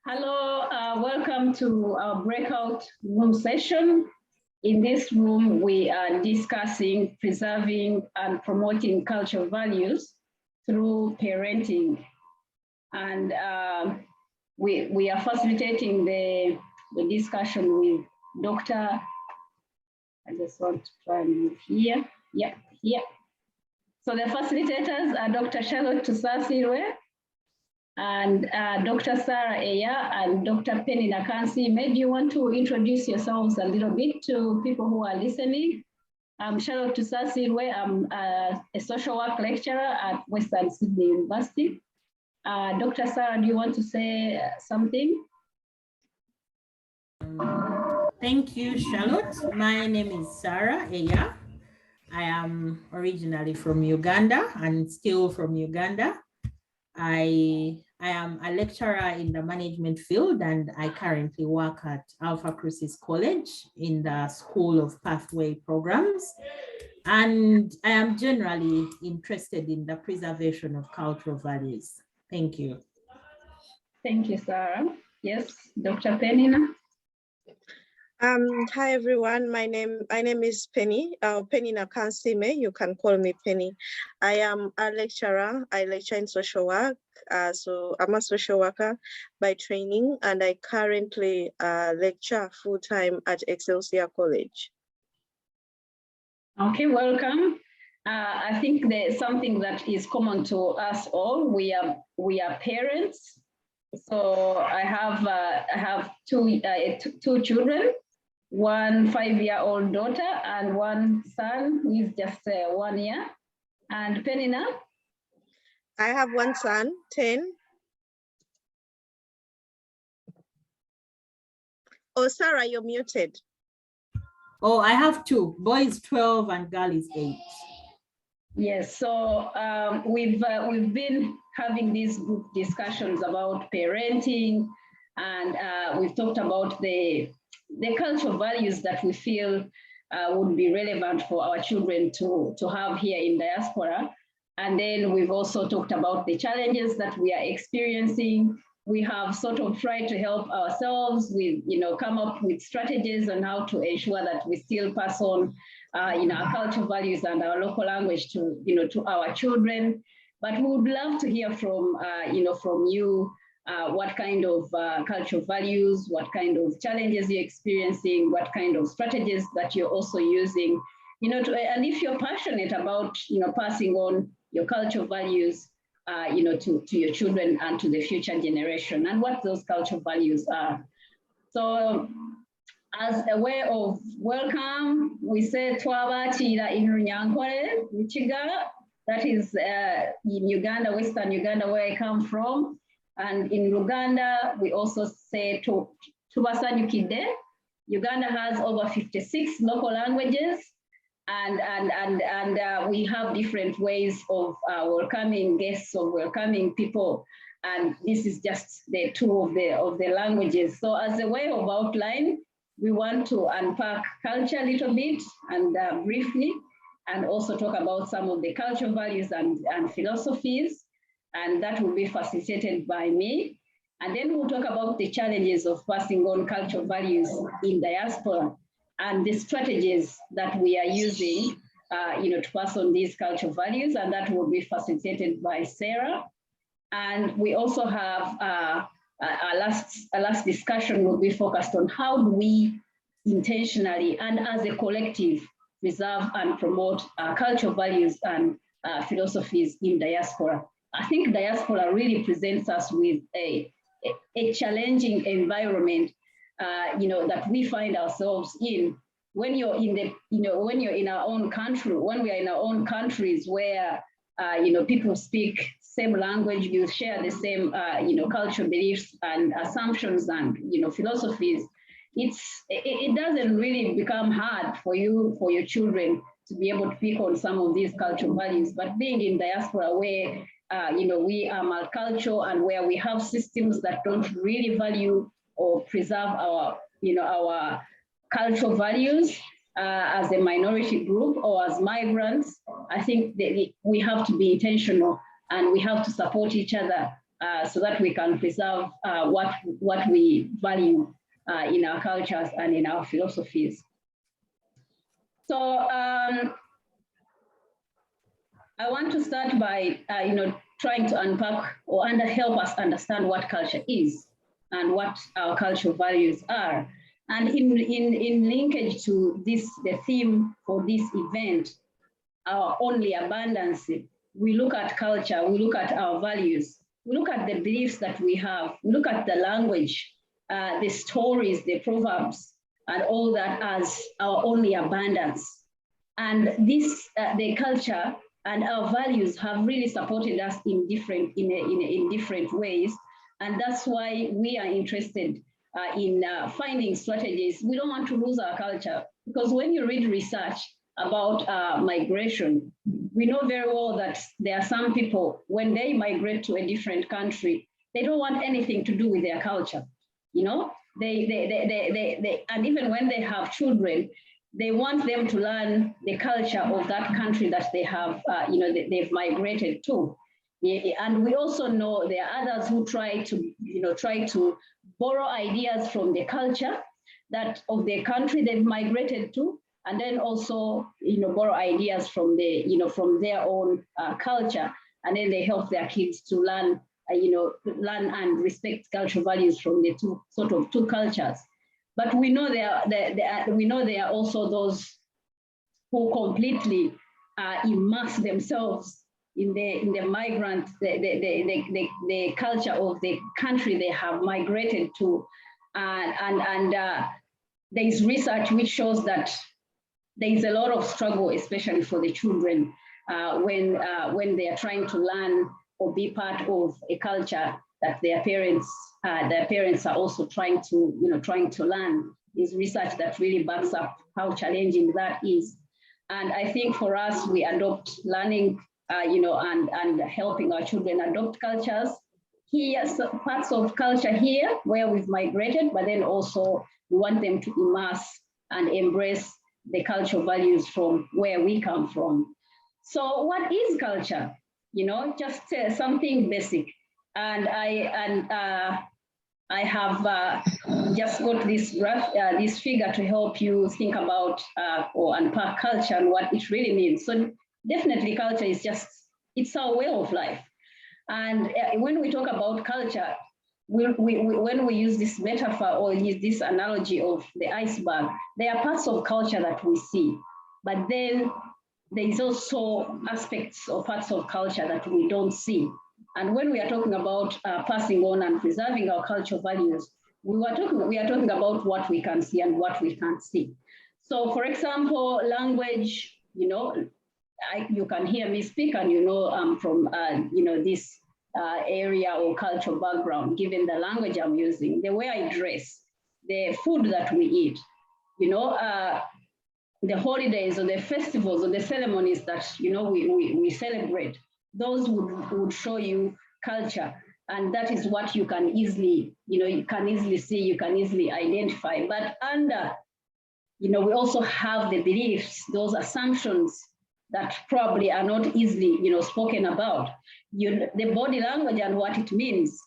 Hello, welcome to our breakout room session. In this room, we are discussing preserving and promoting cultural values through parenting. And we are facilitating the discussion with Dr. I just want to try and move here. Yeah, here. So the facilitators are Dr. Charlotte Tusasirwe and Dr. Sarah Eya and Dr. Penny Nakansi. Maybe you want to introduce yourselves a little bit to people who are listening. I'm Charlotte Tusasirwe. I'm a social work lecturer at Western Sydney University. Dr. Sarah, do you want to say something? Thank you, Charlotte. My name is Sarah Eya. I am originally from Uganda and still from Uganda. I am a lecturer in the management field and I currently work at Alpha Crucis College in the School of Pathway Programs. And I am generally interested in the preservation of cultural values. Thank you. Thank you, Sarah. Yes, Dr. Penina. Hi everyone, my name is Penny, Penny Nakansime, you can call me Penny. I am a lecturer, I lecture in social work, so I'm a social worker by training and I currently lecture full-time at Excelsior College. Okay, welcome. I think there's something that is common to us all. We are parents. So I have two children. One 5-year-old daughter and one son who is just 1 year. And Penina? I have one son, 10. Oh, Sarah, you're muted. Oh, I have two, boy is 12 and girl is 8. Yes, so we've been having these group discussions about parenting, and we've talked about the cultural values that we feel would be relevant for our children to have here in diaspora. And then we've also talked about the challenges that we are experiencing. We have sort of tried to help ourselves with, come up with strategies on how to ensure that we still pass on, our cultural values and our local language to, to our children. But we would love to hear from, from you, what kind of cultural values, what kind of challenges you're experiencing, what kind of strategies that you're also using, and if you're passionate about, passing on your cultural values, to your children and to the future generation, and what those cultural values are. So as a way of welcome, we say Twabachira in Runyankore, Michigan, that is in Uganda, Western Uganda, where I come from. And in Uganda, we also say Tubasanyukide. Uganda has over 56 local languages, and we have different ways of welcoming guests, of welcoming people. And this is just the two of the languages. So as a way of outline, we want to unpack culture a little bit and briefly, and also talk about some of the cultural values and philosophies. And that will be facilitated by me. And then we'll talk about the challenges of passing on cultural values in diaspora and the strategies that we are using, to pass on these cultural values, and that will be facilitated by Sarah. And we also have a last discussion will be focused on how do we intentionally and as a collective preserve and promote cultural values and philosophies in diaspora. I think diaspora really presents us with a challenging environment, that we find ourselves in. When you're in the, when you're in our own country, when we are in our own countries where, people speak same language, you share the same, cultural beliefs and assumptions and, philosophies, it doesn't really become hard for your children to be able to pick on some of these cultural values. But being in diaspora where we are multicultural and where we have systems that don't really value or preserve our cultural values as a minority group or as migrants, I think that we have to be intentional and we have to support each other so that we can preserve what we value in our cultures and in our philosophies. So I want to start by trying to unpack or help us understand what culture is and what our cultural values are. And in linkage to this, the theme for this event, our only abundance, we look at culture, we look at our values, we look at the beliefs that we have, we look at the language, the stories, the proverbs, and all that as our only abundance. And this, the culture and our values have really supported us in different ways. And that's why we are interested in finding strategies. We don't want to lose our culture, because when you read research about migration, we know very well that there are some people, when they migrate to a different country, they don't want anything to do with their culture. You know, and even when they have children, they want them to learn the culture of that country that they have, they've migrated to. And we also know there are others who try to borrow ideas from the culture that of the country they've migrated to, and then also, borrow ideas from from their own culture, and then they help their kids to learn, learn and respect cultural values from the two cultures. But we know there are also those who completely immerse themselves in the migrant, the culture of the country they have migrated to, and there is research which shows that there is a lot of struggle, especially for the children, when they are trying to learn or be part of a culture that their parents are also trying to learn. Is research that really backs up how challenging that is. And I think for us, we adopt learning, and helping our children adopt cultures here, so parts of culture here where we've migrated, but then also we want them to immerse and embrace the cultural values from where we come from. So what is culture? Just something basic. And I have just got this graph, this figure to help you think about or unpack culture and what it really means. So definitely culture is it's our way of life. And when we talk about culture, when we use this metaphor or use this analogy of the iceberg, there are parts of culture that we see, but then there is also aspects or parts of culture that we don't see. And when we are talking about passing on and preserving our cultural values, we are talking about what we can see and what we can't see. So, for example, language, you can hear me speak, and I'm from this area or cultural background, given the language I'm using, the way I dress, the food that we eat, the holidays or the festivals or the ceremonies that we celebrate. Those would show you culture, and that is what you can easily, you can easily see, you can easily identify. But under, we also have the beliefs, those assumptions that probably are not easily, spoken about. The body language and what it means.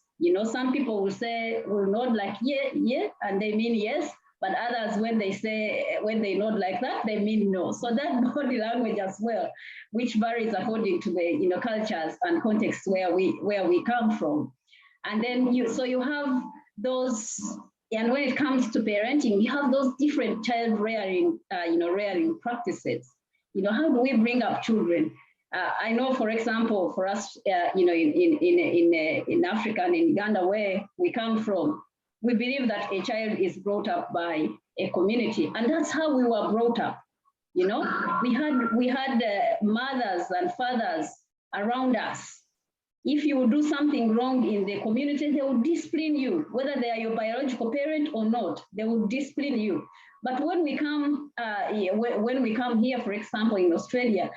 Some people will nod like yeah, and they mean yes. But others, when they nod like that, they mean no. So that body language as well, which varies according to the cultures and contexts where we come from. And then you have those, and when it comes to parenting, you have those different child rearing, rearing practices. How do we bring up children? I know, for example, for us, in Africa and in Uganda, where we come from, we believe that a child is brought up by a community, and that's how we were brought up. We had mothers and fathers around us. If you do something wrong in the community, they will discipline you, whether they are your biological parent or not. They will discipline you. But when we come here, for example, in Australia,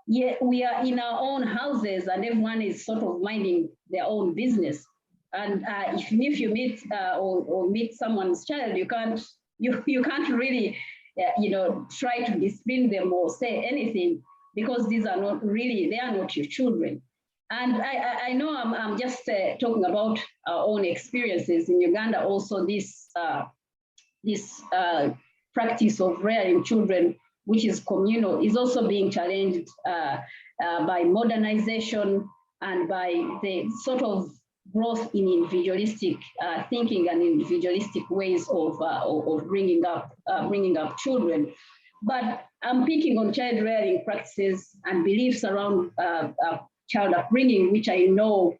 we are in our own houses, and everyone is sort of minding their own business. And if you meet or meet someone's child, you can't really try to discipline them or say anything, because they are not your children. And I know I'm just talking about our own experiences in Uganda. Also, this practice of rearing children, which is communal, is also being challenged by modernization and by the sort of growth in individualistic thinking and individualistic ways of bringing up children. But I'm picking on child rearing practices and beliefs around child upbringing, which I know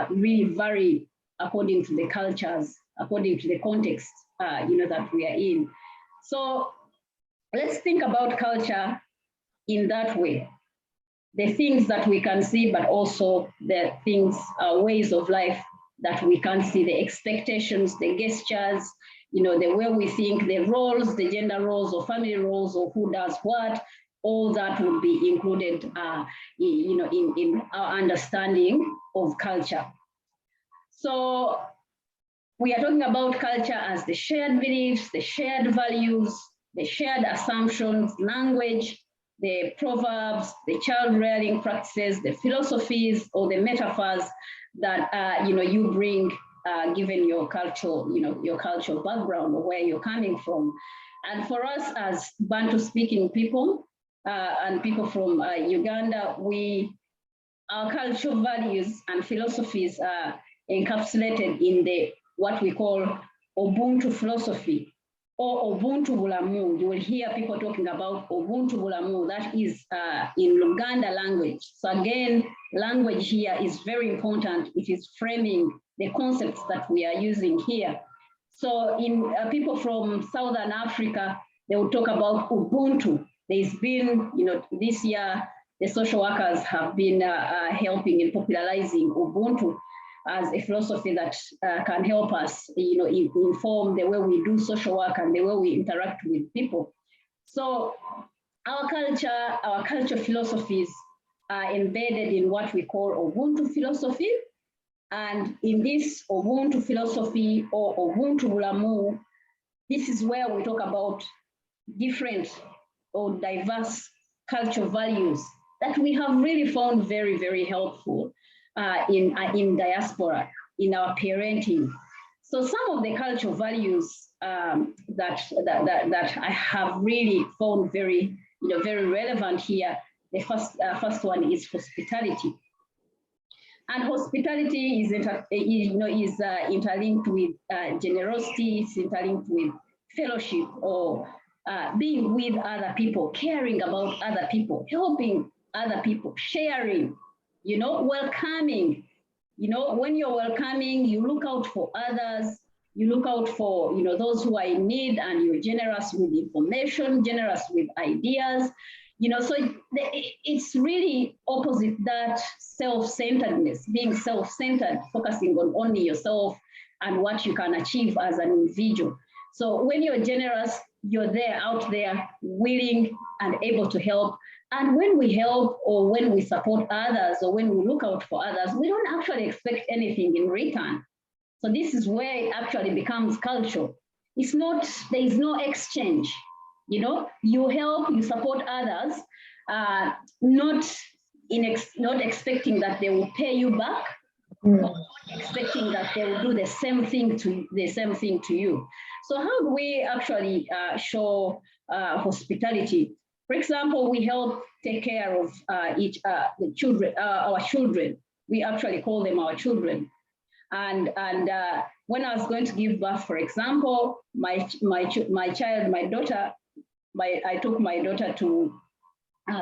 really vary according to the cultures, according to the context that we are in. So let's think about culture in that way. The things that we can see, but also the things, ways of life that we can't see, the expectations, the gestures, the way we think, the roles, the gender roles or family roles or who does what, all that would be included, in our understanding of culture. So we are talking about culture as the shared beliefs, the shared values, the shared assumptions, language, the proverbs, the child rearing practices, the philosophies or the metaphors that you bring given your cultural, your cultural background or where you're coming from. And for us as Bantu speaking people and people from Uganda, our cultural values and philosophies are encapsulated in what we call Ubuntu philosophy or Ubuntu Bulamu. You will hear people talking about Ubuntu Bulamu. That is in Luganda language. So again, language here is very important. It is framing the concepts that we are using here. So in people from Southern Africa, they will talk about Ubuntu. There's been, this year, the social workers have been helping in popularizing Ubuntu as a philosophy that can help us, inform the way we do social work and the way we interact with people. So our culture philosophies are embedded in what we call Ubuntu philosophy. And in this Ubuntu philosophy or Ubuntu Bulamu, this is where we talk about different or diverse cultural values that we have really found very, very helpful in diaspora, in our parenting. So some of the cultural values that I have really found very, very relevant here. The first one is hospitality. And hospitality is interlinked with generosity, it's interlinked with fellowship or being with other people, caring about other people, helping other people, sharing, welcoming. When you're welcoming, you look out for others, you look out for those who are in need, and you're generous with information, generous with ideas. So it's really opposite that self-centeredness, being self-centered, focusing on only yourself and what you can achieve as an individual. So when you're generous, you're there, out there, willing and able to help. And when we help or when we support others or when we look out for others, we don't actually expect anything in return. So this is where it actually becomes culture. It's not, there is no exchange. You help, you support others, not expecting that they will pay you back, not expecting that they will do the same thing to you. So how do we actually show hospitality? For example, we help take care of the children, our children. We actually call them our children. And when I was going to give birth, for example, my daughter, I took my daughter to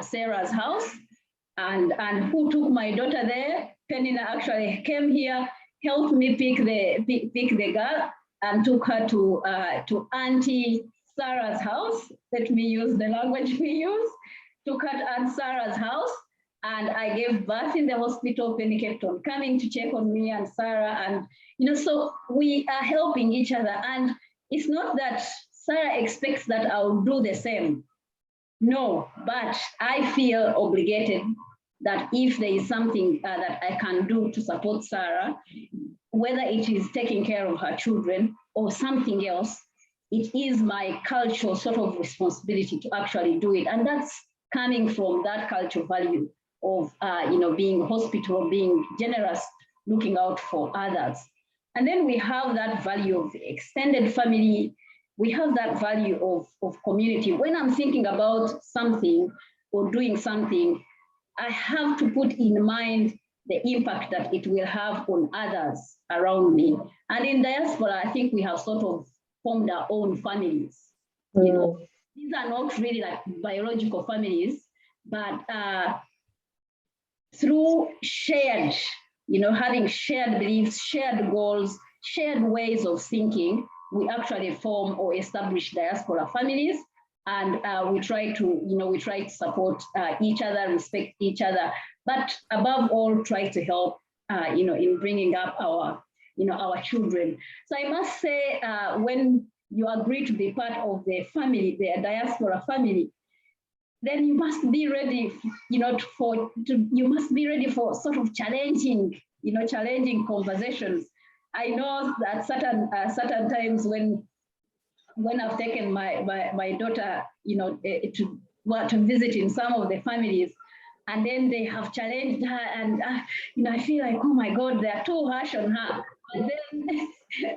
Sarah's house, and who took my daughter there? Penina actually came here, helped me pick the girl, and took her to Auntie Sarah's house. Let me use the language we use. Took her to Aunt Sarah's house, and I gave birth in the hospital. Penny kept on coming to check on me and Sarah, and so we are helping each other. And it's not that Sarah expects that I'll do the same. No, but I feel obligated that if there is something that I can do to support Sarah, whether it is taking care of her children or something else, it is my cultural sort of responsibility to actually do it. And that's coming from that cultural value of being hospitable, being generous, looking out for others. And then we have that value of extended family. We have that value of community. When I'm thinking about something or doing something, I have to put in mind the impact that it will have on others around me. And in diaspora, I think we have sort of formed our own families. You know, these are not really like biological families, but through shared, having shared beliefs, shared goals, shared ways of thinking, we actually form or establish diaspora families. And we try to support each other, respect each other, but above all, try to help, in bringing up our children. So I must say, when you agree to be part of the family, the diaspora family, then you must be ready, you must be ready for sort of challenging conversations. I know that certain times when I've taken my daughter, to visit in some of the families, and then they have challenged her, and I feel like, oh my God, they are too harsh on her. But then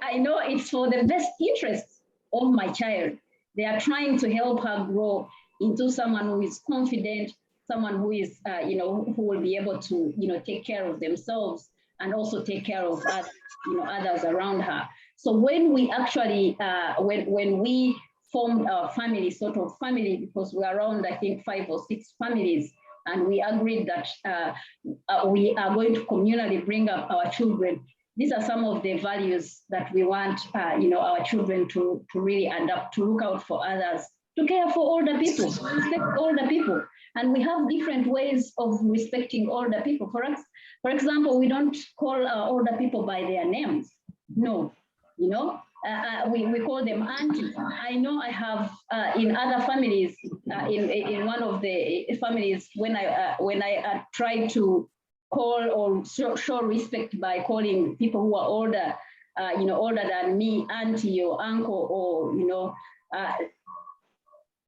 I know it's for the best interest of my child. They are trying to help her grow into someone who is confident, someone who is, who will be able to, take care of themselves and also take care of others around her. So when we actually, when we formed our family, sort of family, because we're around, I think, 5 or 6 families, and we agreed that we are going to communally bring up our children. These are some of the values that we want, our children to really adapt, to look out for others, to care for older people, respect older people. And we have different ways of respecting older people. For example, we don't call older people by their names. No, we call them auntie. I know I have in other families, in one of the families, when I try to call or show respect by calling people who are older, older than me, auntie or uncle, or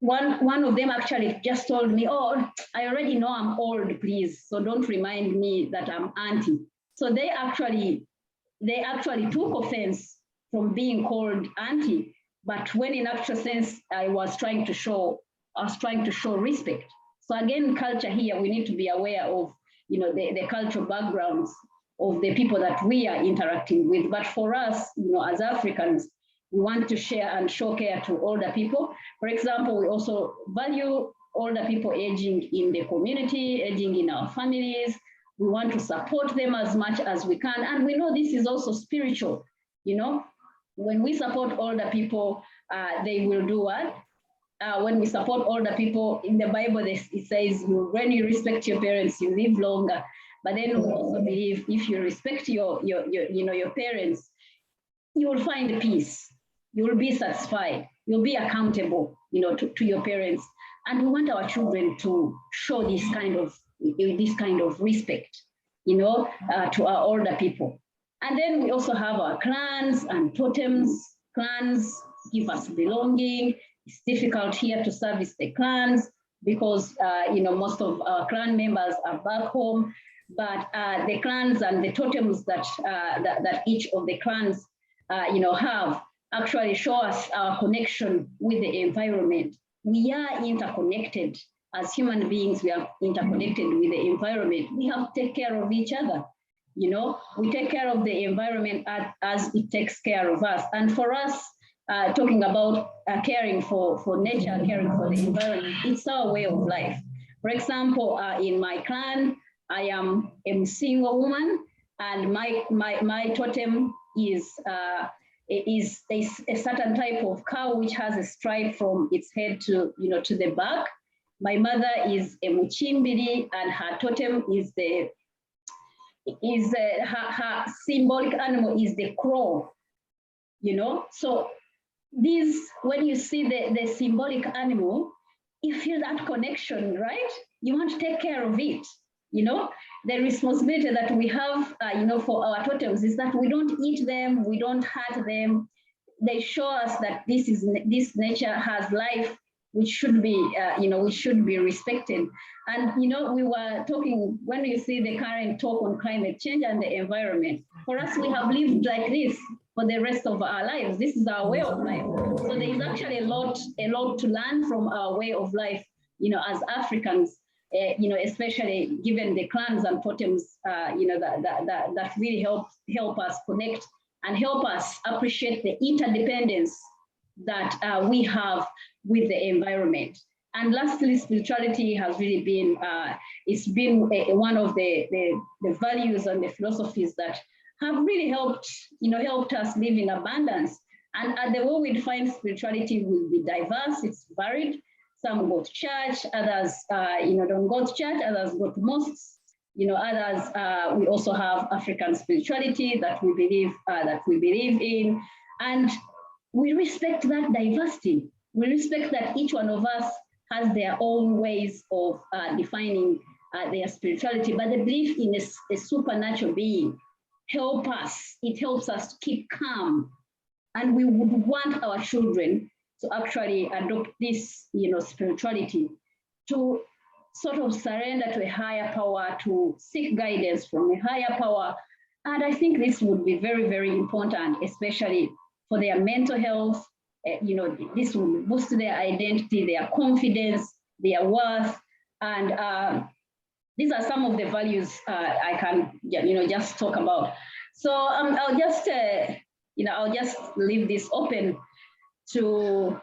one of them actually just told me, oh, I already know I'm old, please, so don't remind me that I'm auntie. So they actually took offense from being called auntie, but when in actual sense, I was trying to show respect. So again, culture here, we need to be aware of, the cultural backgrounds of the people that we are interacting with. But for us, as Africans, we want to share and show care to older people. For example, we also value older people aging in the community, aging in our families. We want to support them as much as we can. And we know this is also spiritual, When we support older people, they will do what? When we support older people, in the Bible, it says, when you respect your parents, you live longer. But then we also believe if you respect your parents, you will find peace. You will be satisfied. You'll be accountable, to your parents. And we want our children to show this kind of respect, to our older people. And then we also have our clans and totems. Clans give us belonging. It's difficult here to service the clans because, most of our clan members are back home. But the clans and the totems that each of the clans, have actually show us our connection with the environment. We are interconnected. As human beings, we are interconnected with the environment. We have to take care of each other. We take care of the environment as it takes care of us. And for us, talking about caring for nature, caring for the environment, it's our way of life. For example, in my clan, I am a single woman, and my totem is a certain type of cow which has a stripe from its head to the back. My mother is a Muchimbiri, and her totem is her symbolic animal is the crow. So when you see the symbolic animal, you feel that connection, right? You want to take care of it. The responsibility that we have, for our totems is that we don't eat them, we don't hurt them. They show us that this nature has life, which should be, which should be respected. And, we were talking, when you see the current talk on climate change and the environment, for us, we have lived like this for the rest of our lives. This is our way of life. So there is actually a lot to learn from our way of life, as Africans, especially given the clans and totems, that really help us connect and help us appreciate the interdependence that we have with the environment. And lastly, spirituality has really been, it's been one of the values and the philosophies that have really helped us live in abundance. And the way we define spirituality will be diverse, it's varied. Some go to church, others, don't go to church, others go to mosques. Others, we also have African spirituality that we believe in. And we respect that diversity. We respect that each one of us has their own ways of defining their spirituality, but the belief in a supernatural being it helps us to keep calm. And we would want our children to actually adopt this, spirituality, to sort of surrender to a higher power, to seek guidance from a higher power. And I think this would be very, very important, especially for their mental health. This will boost their identity, their confidence, their worth. And these are some of the values I can, just talk about. So I'll just, I'll just leave this open to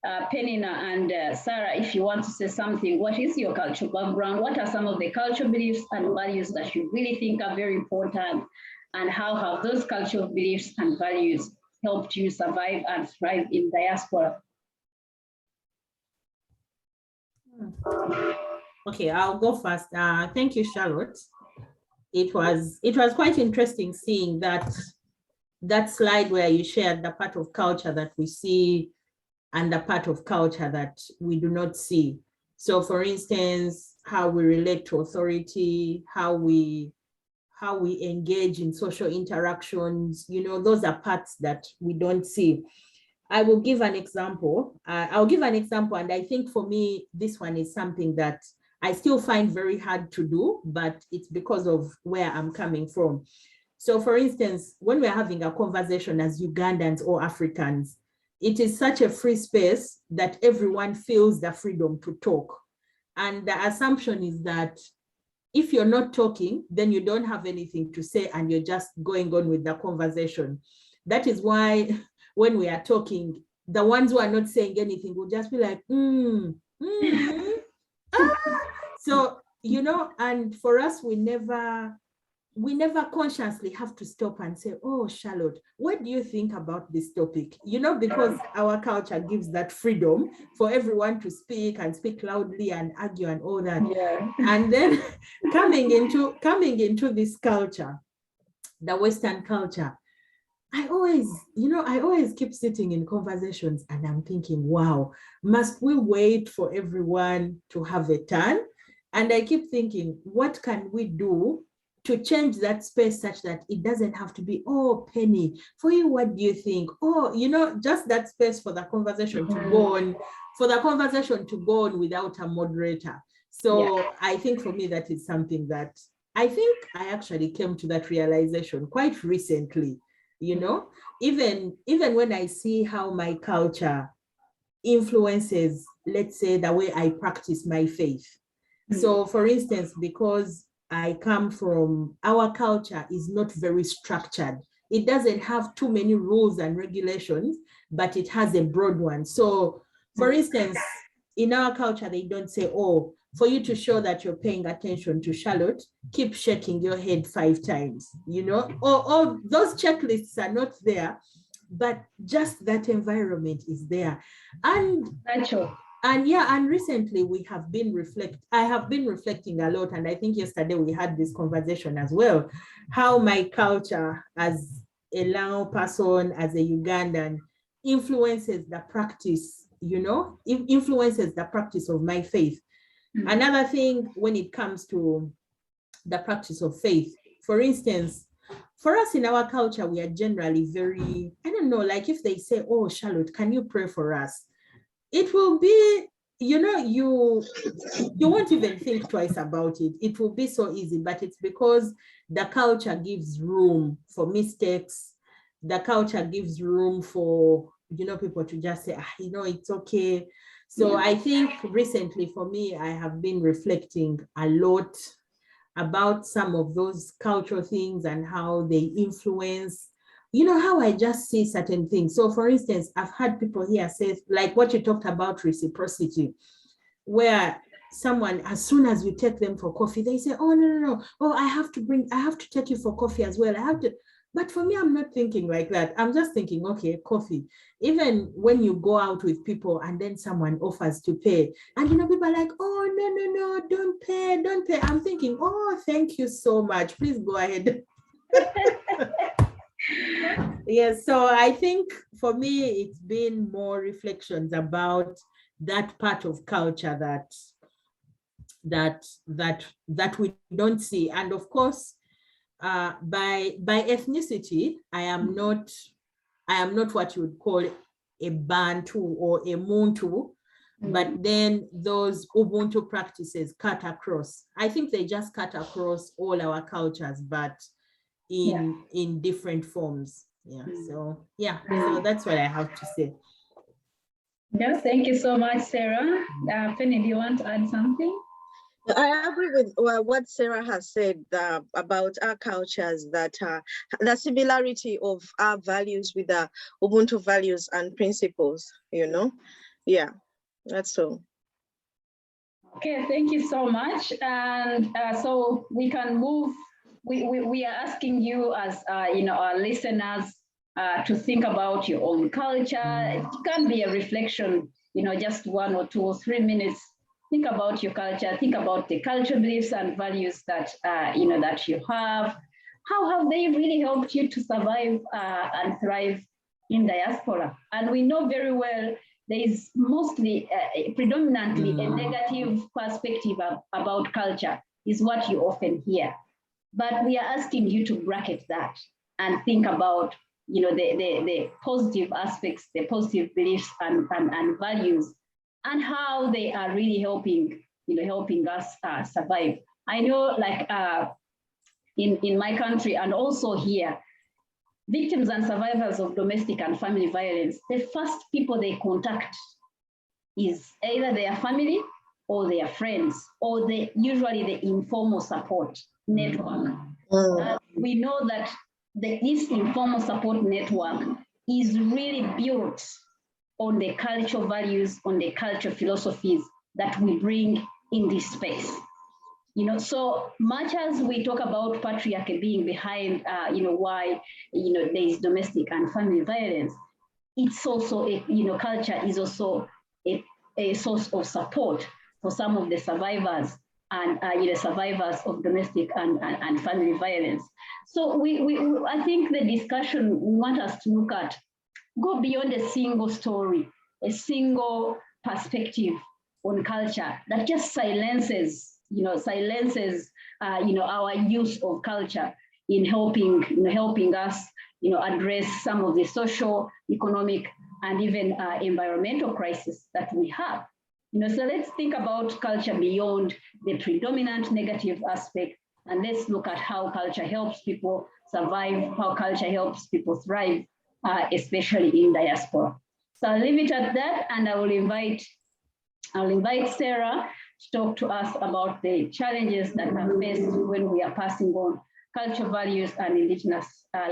Penina and Sarah, if you want to say something. What is your cultural background? What are some of the cultural beliefs and values that you really think are very important? And how have those cultural beliefs and values helped you survive and thrive in diaspora? Okay, I'll go first. Thank you, Charlotte. It was quite interesting seeing that slide where you shared the part of culture that we see and the part of culture that we do not see. So for instance, how we relate to authority, how we engage in social interactions, those are parts that we don't see. I will give an example. I'll give an example, and I think for me, this one is something that I still find very hard to do, but it's because of where I'm coming from. So for instance, when we're having a conversation as Ugandans or Africans, it is such a free space that everyone feels the freedom to talk. And the assumption is that if you're not talking, then you don't have anything to say and you're just going on with the conversation. That is why when we are talking, the ones who are not saying anything will just be like, So, and for us, we never consciously have to stop and say, oh, Charlotte, what do you think about this topic? Because our culture gives that freedom for everyone to speak and speak loudly and argue and all that. Yeah. And then coming into this culture, the Western culture, I always keep sitting in conversations and I'm thinking, wow, must we wait for everyone to have a turn? And I keep thinking, what can we do to change that space such that it doesn't have to be, oh, Penny, for you, what do you think? Oh, just that space for the conversation to go on, without a moderator. So yeah. I think for me, that is something that I think I actually came to that realization quite recently, even when I see how my culture influences, let's say, the way I practice my faith. So for instance, because I come from, our culture is not very structured. It doesn't have too many rules and regulations, but it has a broad one. So for instance, in our culture, they don't say, oh, for you to show that you're paying attention to Charlotte, keep shaking your head 5 times, or those checklists are not there, but just that environment is there. And natural. And recently I have been reflecting a lot. And I think yesterday we had this conversation as well, how my culture as a Lao person, as a Ugandan, influences the practice, influences the practice of my faith. Mm-hmm. Another thing when it comes to the practice of faith, for instance, for us in our culture, we are generally very, I don't know, like if they say, oh, Charlotte, can you pray for us? it will be, you know, you won't even think twice about it. It will be so easy, but it's because the culture gives room for mistakes. The culture gives room for, you know, people to just say, you know, it's okay. So I think recently for me, I have been reflecting a lot about some of those cultural things and how they influence, you know, how I just see certain things. So for instance, I've had people here say, like what you talked about, reciprocity, where someone, as soon as you take them for coffee, they say, oh, no. Oh, I have to take you for coffee as well. I have to. But for me, I'm not thinking like that. I'm just thinking, okay, coffee. Even when you go out with people and then someone offers to pay, and you know, people are like, oh, no, don't pay. I'm thinking, oh, thank you so much. Please go ahead. Yes, so I think for me, it's been more reflections about that part of culture that we don't see. And of course, by ethnicity, I am not what you would call a Bantu or a Muntu, but then those Ubuntu practices cut across. I think they just cut across all our cultures, but in different forms. Yeah. So yeah, so that's what I have to say. Yeah, thank you so much, Sarah. Penny, do you want to add something? I agree with what Sarah has said about our cultures, that the similarity of our values with the Ubuntu values and principles, you know? Yeah, that's all. Okay, thank you so much. And so we can move, we are asking you as, you know, our listeners to think about your own culture. It can be a reflection, you know, just 1 or 2 or 3 minutes. Think about your culture, think about the cultural beliefs and values that, you know, that you have. How have they really helped you to survive and thrive in diaspora? And we know very well there is mostly, predominantly a negative perspective about culture is what you often hear. But we are asking you to bracket that and think about, you know, the positive aspects, the positive beliefs and values, and how they are really helping, you know, helping us survive. I know, like in my country and also here, victims and survivors of domestic and family violence, the first people they contact is either their family or their friends, or usually the informal support network. We know that this informal support network is really built on the cultural values, on the cultural philosophies that we bring in this space. You know, so much as we talk about patriarchy being behind, you know, why, you know, there is domestic and family violence, it's also, you know, culture is also a source of support for some of the survivors and, you know, survivors of domestic and family violence. So I think the discussion we want us to look at, go beyond a single story, a single perspective on culture that just silences, you know, you know, our use of culture in helping, you know, helping us, you know, address some of the social, economic, and even environmental crises that we have. You know, so let's think about culture beyond the predominant negative aspect, and let's look at how culture helps people survive, how culture helps people thrive, especially in diaspora. So I'll leave it at that, and I'll invite Sarah to talk to us about the challenges that are faced when we are passing on cultural values and indigenous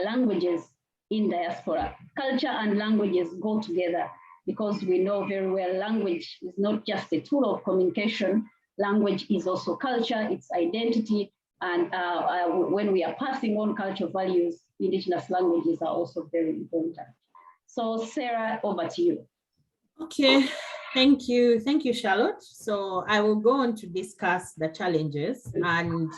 languages in diaspora. Culture and languages go together because we know very well language is not just a tool of communication. Language is also culture, it's identity. And when we are passing on cultural values, indigenous languages are also very important. So Sarah, over to you. Okay, thank you, Charlotte. So I will go on to discuss the challenges, and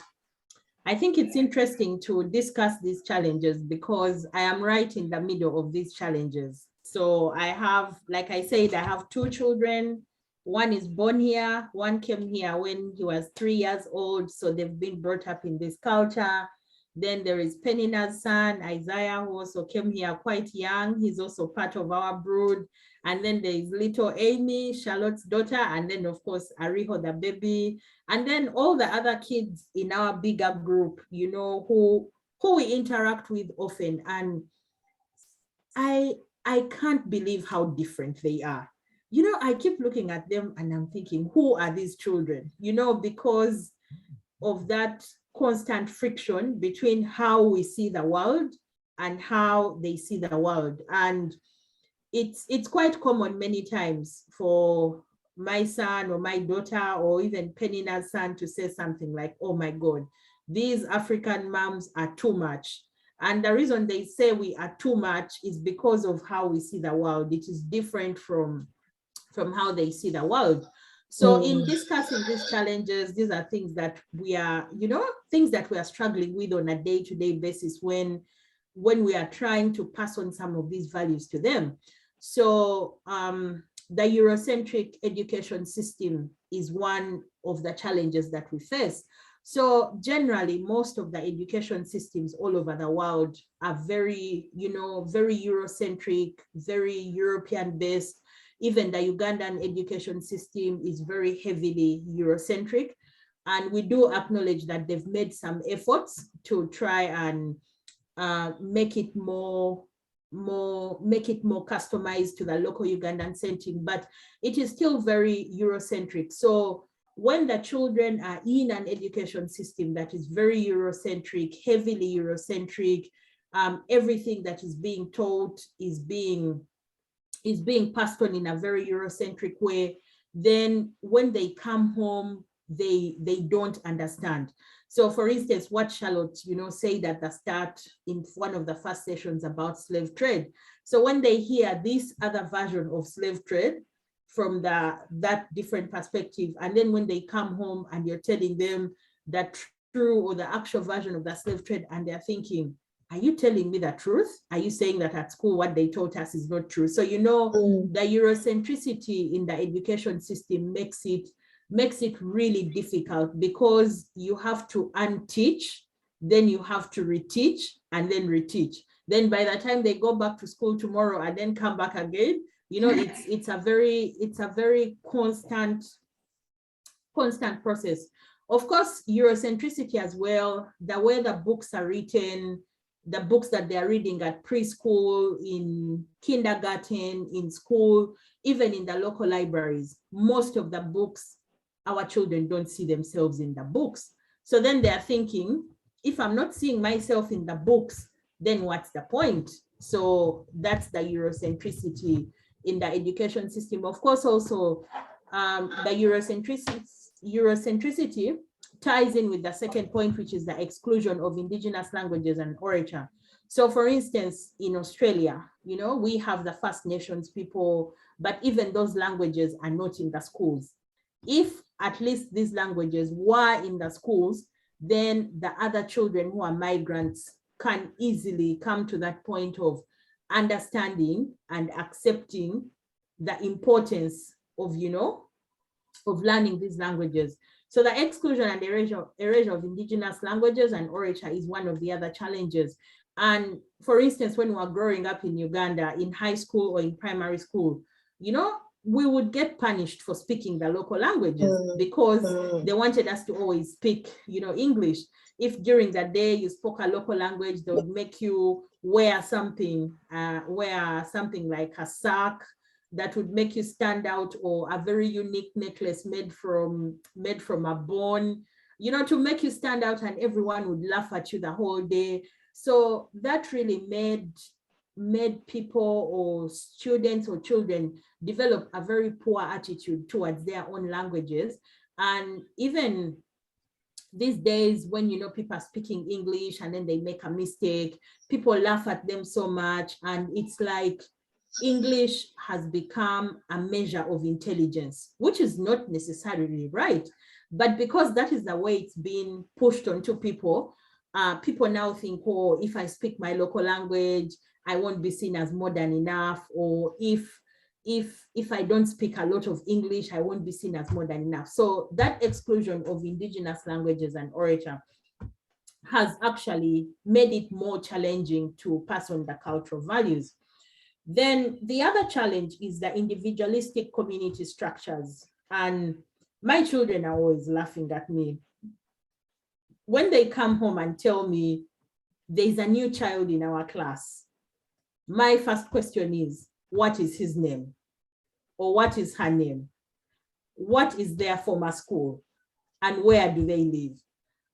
I think it's interesting to discuss these challenges because I am right in the middle of these challenges. So I have, like I said, I have 2 children. One is born here, one came here when he was 3 years old. So they've been brought up in this culture. Then there is Penina's son, Isaiah, who also came here quite young. He's also part of our brood. And then there is little Amy, Charlotte's daughter, and then of course Ariho, the baby, and then all the other kids in our bigger group, you know, who we interact with often. And I can't believe how different they are. You know, I keep looking at them and I'm thinking, who are these children? You know, because of that constant friction between how we see the world and how they see the world. And it's quite common many times for my son or my daughter or even Penina's son to say something like, oh my God, these African moms are too much. And the reason they say we are too much is because of how we see the world. It is different from how they see the world. So in discussing these challenges, these are things that we are, you know, things that we are struggling with on a day-to-day basis when we are trying to pass on some of these values to them. So the Eurocentric education system is one of the challenges that we face. So generally, most of the education systems all over the world are very, you know, very Eurocentric, very European-based. Even the Ugandan education system is very heavily Eurocentric. And we do acknowledge that they've made some efforts to try and make it more customized to the local Ugandan setting, but it is still very Eurocentric. So when the children are in an education system that is very Eurocentric, heavily Eurocentric, everything that is being taught is being passed on in a very Eurocentric way, then when they come home, they don't understand. So for instance, what Charlotte, you know, said at the start in one of the first sessions about slave trade. So when they hear this other version of slave trade from that different perspective, and then when they come home and you're telling them that true or the actual version of the slave trade, and they're thinking, are you telling me the truth? Are you saying that at school what they taught us is not true? So, you know, the Eurocentricity in the education system makes it really difficult because you have to unteach, then you have to reteach, and then reteach. Then by the time they go back to school tomorrow and then come back again, you know, it's a very constant process. Of course, Eurocentricity as well, the way the books are written, the books that they're reading at preschool, in kindergarten, in school, even in the local libraries, most of the books, our children don't see themselves in the books. So then they're thinking, if I'm not seeing myself in the books, then what's the point? So that's the Eurocentricity in the education system. Of course, also the Eurocentricity ties in with the second point, which is the exclusion of indigenous languages and orature. So for instance, in Australia, you know, we have the First Nations people, but even those languages are not in the schools. If at least these languages were in the schools, then the other children who are migrants can easily come to that point of understanding and accepting the importance of, you know, of learning these languages. So the exclusion and erasure of indigenous languages and orature is one of the other challenges. And for instance, when we were growing up in Uganda, in high school or in primary school, you know, we would get punished for speaking the local languages because they wanted us to always speak, you know, English. If during the day you spoke a local language, they would make you wear something like a sack that would make you stand out, or a very unique necklace made from a bone, you know, to make you stand out, and everyone would laugh at you the whole day. So that really made people or students or children develop a very poor attitude towards their own languages. And even these days, when, you know, people are speaking English and then they make a mistake, people laugh at them so much, and it's like English has become a measure of intelligence, which is not necessarily right. But because that is the way it's been pushed onto people, people now think, oh, if I speak my local language, I won't be seen as modern enough, or if I don't speak a lot of English, I won't be seen as modern enough. So that exclusion of indigenous languages and orature has actually made it more challenging to pass on the cultural values. Then the other challenge is the individualistic community structures. And my children are always laughing at me. When they come home and tell me there's a new child in our class, my first question is, what is his name? Or what is her name? What is their former school? And where do they live?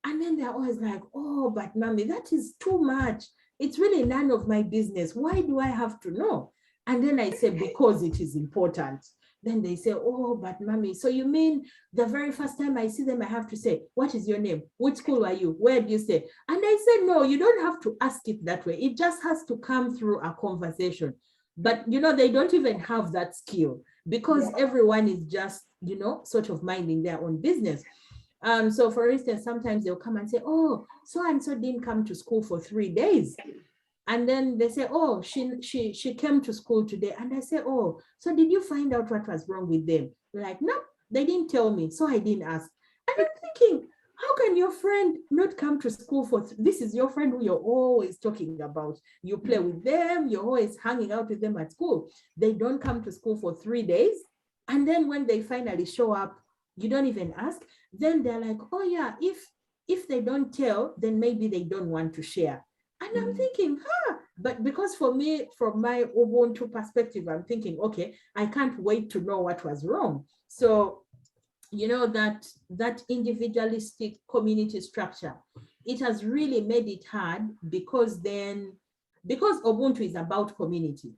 And then they're always like, oh, but mommy, that is too much. It's really none of my business. Why do I have to know? And then I say, because it is important. Then they say, oh, but mommy, so you mean the very first time I see them, I have to say, what is your name? Which school are you? Where do you stay? And I said, no, you don't have to ask it that way. It just has to come through a conversation. But, you know, they don't even have that skill because everyone is just, you know, sort of minding their own business. So for instance, sometimes they'll come and say, oh, so-and-so didn't come to school for 3 days. And then they say, oh, she came to school today. And I say, oh, so did you find out what was wrong with them? They're like, no, they didn't tell me, so I didn't ask. And I'm thinking, how can your friend not come to school for, this is your friend who you're always talking about. You play with them, you're always hanging out with them at school. They don't come to school for 3 days. And then when they finally show up, you don't even ask. Then they're like, oh yeah, if they don't tell, then maybe they don't want to share. And I'm thinking, but because for me, from my Ubuntu perspective, I'm thinking, okay, I can't wait to know what was wrong. So, you know, that individualistic community structure, it has really made it hard because Ubuntu is about community.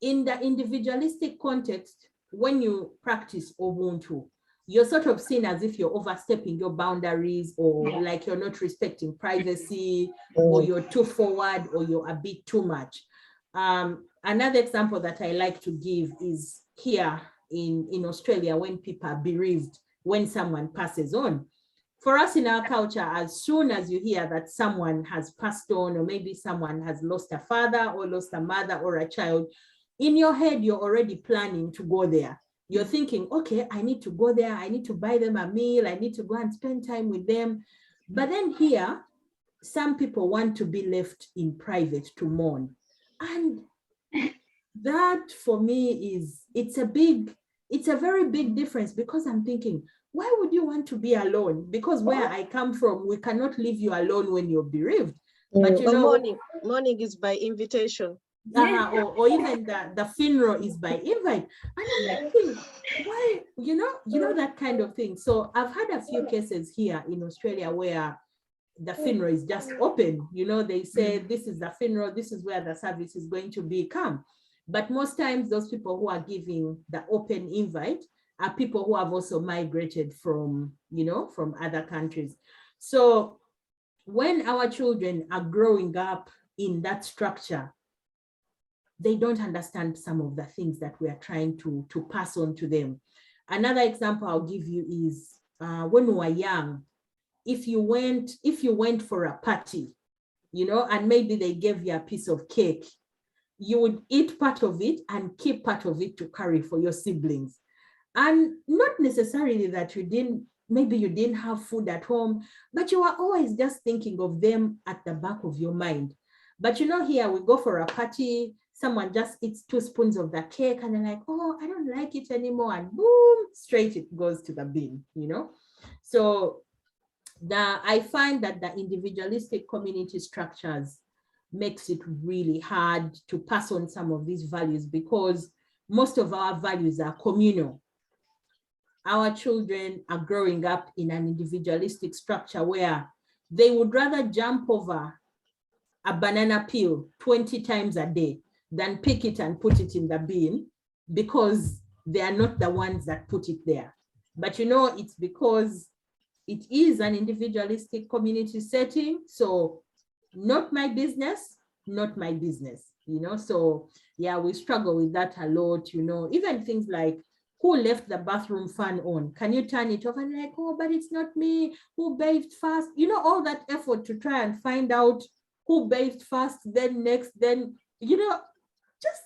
In the individualistic context, when you practice Ubuntu, you're sort of seen as if you're overstepping your boundaries, or like you're not respecting privacy, or you're too forward, or you're a bit too much. Another example that I like to give is here in Australia, when people are bereaved, when someone passes on. For us in our culture, as soon as you hear that someone has passed on, or maybe someone has lost a father or lost a mother or a child, in your head, you're already planning to go there. You're thinking, okay, I need to go there. I need to buy them a meal. I need to go and spend time with them. But then here, some people want to be left in private to mourn. And that for me it's a very big difference, because I'm thinking, why would you want to be alone? Because where I come from, we cannot leave you alone when you're bereaved. But you know, mourning is by invitation. Or even the funeral is by invite. And I'm thinking, why, you know, that kind of thing. So I've had a few cases here in Australia where the funeral is just open. You know, they say, this is the funeral, this is where the service is going to be, come. But most times those people who are giving the open invite are people who have also migrated from, you know, from other countries. So when our children are growing up in that structure, they don't understand some of the things that we are trying to pass on to them. Another example I'll give you is when we were young, if you went for a party, you know, and maybe they gave you a piece of cake, you would eat part of it and keep part of it to carry for your siblings. And not necessarily that maybe you didn't have food at home, but you were always just thinking of them at the back of your mind. But you know, here we go for a party, someone just eats 2 spoons of the cake and they're like, oh, I don't like it anymore. And boom, straight it goes to the bin, you know? So I find that the individualistic community structures makes it really hard to pass on some of these values, because most of our values are communal. Our children are growing up in an individualistic structure where they would rather jump over a banana peel 20 times a day than pick it and put it in the bin, because they are not the ones that put it there. But you know, it's because it is an individualistic community setting. So not my business, not my business, you know? So yeah, we struggle with that a lot, you know, even things like, who left the bathroom fan on? Can you turn it off? And like, oh, but it's not me. Who bathed first? You know, all that effort to try and find out who bathed first, then next, then, you know, just